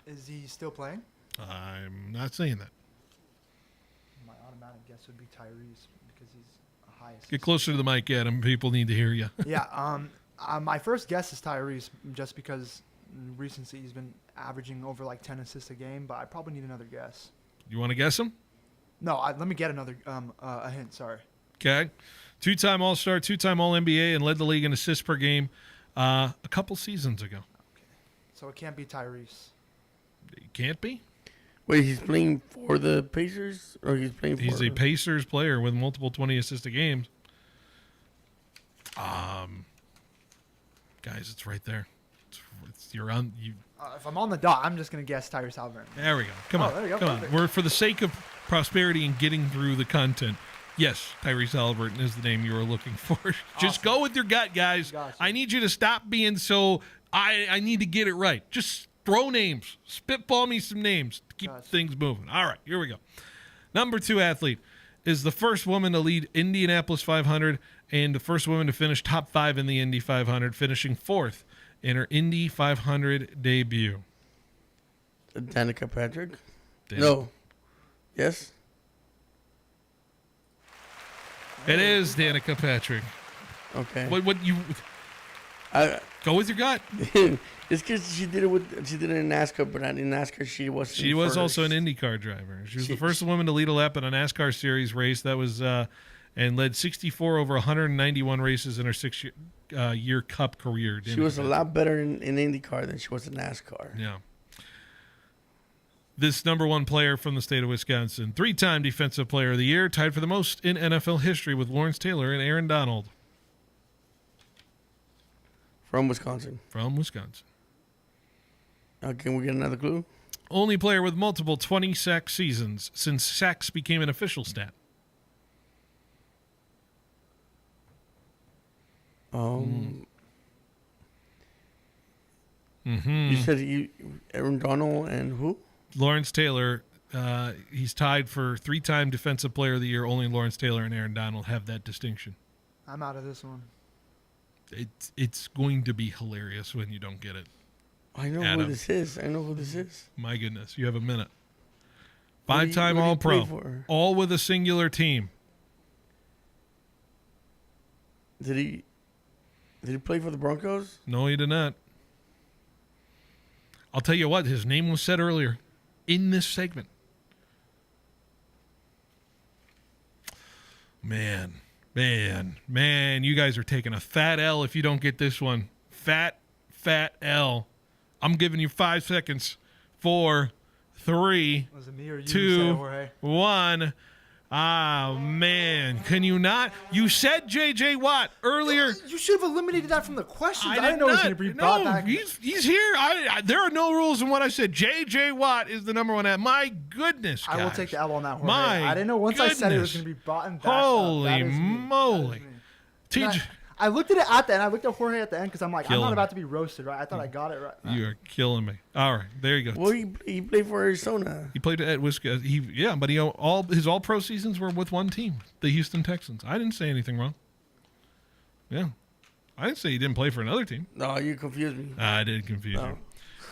Is he still playing? I'm not saying that. My automatic guess would be Tyrese because he's a highest. Get closer to the mic, Adam. People need to hear you. Yeah. My first guess is Tyrese just because recently he's been averaging over like 10 assists a game, but I probably need another guess. You want to guess him? No, let me get another a hint. Sorry. Okay. 2-time All-Star, 2-time All-NBA, and led the league in assists per game a couple seasons ago. Okay. So it can't be Tyrese. It can't be? Wait, he's playing for the Pacers? Or he's playing for... He's a Pacers player with multiple 20-assist games. Guys, it's right there. You're on... If I'm on the dot, I'm just going to guess Tyrese Halliburton. There we go. Come on. There you go. Come Perfect. on. We're for the sake of prosperity and getting through the content. Yes, Tyrese Halliburton is the name you were looking for. Just go with your gut, guys. Gotcha. I need you to stop being so... I need to get it right. Just throw names. Spitball me some names to keep things moving. All right, here we go. Number 2 athlete is the first woman to lead Indianapolis 500 and the first woman to finish top 5 in the Indy 500, finishing 4th in her Indy 500 debut. Danica Patrick? Danica. No. Yes? It is Danica Patrick. Okay. What you... Go with your gut. It's because she did it in NASCAR, but not in NASCAR. She was. She was also an IndyCar driver. She was the first woman to lead a lap in a NASCAR series race. That was and led 64 over 191 races in her 6-year Cup career. She was a lot better in IndyCar than she was in NASCAR. Yeah. This number 1 player from the state of Wisconsin, 3-time Defensive Player of the Year, tied for the most in NFL history with Lawrence Taylor and Aaron Donald. From Wisconsin. From Wisconsin. Can we get another clue? Only player with multiple 20-sack seasons since sacks became an official stat. You said Aaron Donald and who? Lawrence Taylor He's tied for 3-time Defensive Player of the Year. Only Lawrence Taylor and Aaron Donald have that distinction. I'm out of this one. It's going to be hilarious when you don't get it. I know Adam. who this is. I know who this is. My goodness, you have a minute. What do you- 5-time what do you play All-Pro, for? all with a singular team. Did he play for the Broncos? No, he did not. I'll tell you what, his name was said earlier in this segment. Man, you guys are taking a fat L if you don't get this one. Fat L. I'm giving you 5 seconds. 4, 3, Was it me or you 2, said Jorge? 1. Oh, man. Can you not? You said J.J. Watt earlier. You should have eliminated that from the questions. I did didn't know it was not. going to be brought No, back. he's here. There are no rules in what I said. J.J. Watt is the number one at. My goodness, guys. I will take the L on that, Jorge. My I didn't know once I said it was goodness. going to be brought back. Holy moly. TJ. I looked at it at the end. I looked at Jorge at the end because I'm like, I'm Killing not me. about to be roasted, right? I thought I got it right. You are killing me. All right, there you go. Well, he played for Arizona. He played at Wisconsin. But his all-pro seasons were with one team, the Houston Texans. I didn't say anything wrong. Yeah. I didn't say he didn't play for another team. No, you confused me. I did confuse you.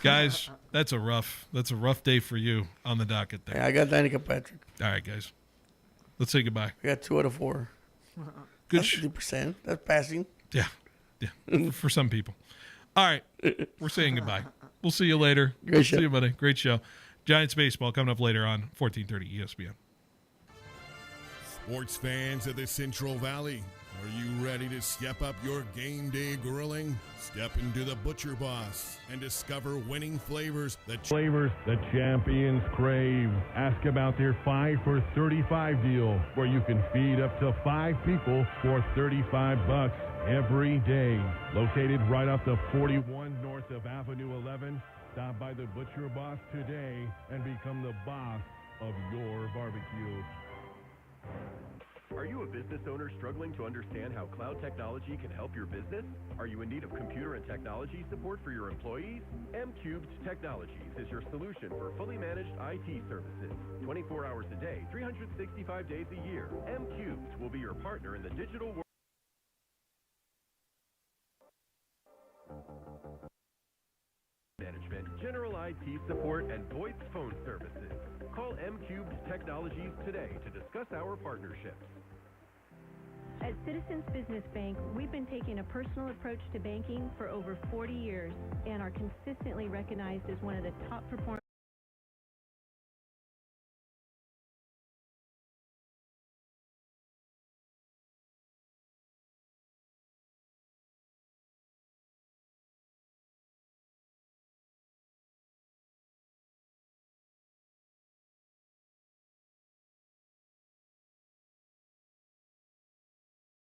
Guys, that's a rough day for you on the docket there. Yeah, I got Danica Patrick. All right, guys. Let's say goodbye. I got 2 out of 4. Good. That's 50%. That's passing. Yeah. For some people. All right. We're saying goodbye. We'll see you later. Great show. See you, buddy. Great show. Giants baseball coming up later on 1430 ESPN. Sports fans of the Central Valley, are you ready to step up your game day grilling? Step into the Butcher Boss and discover winning flavors that champions crave. Ask about their 5 for $35 deal, where you can feed up to 5 people for $35 every day. Located right off the 41 north of Avenue 11. Stop by the Butcher Boss today and become the boss of your barbecue. Are you a business owner struggling to understand how cloud technology can help your business? Are you in need of computer and technology support for your employees? M-Cubed Technologies is your solution for fully managed IT services. 24 hours a day, 365 days a year. M-Cubed will be your partner in the digital world. Management, general IT support, and voice phone services. Call M-Cubed Technologies today to discuss our partnerships. At Citizens Business Bank, we've been taking a personal approach to banking for over 40 years and are consistently recognized as one of the top performers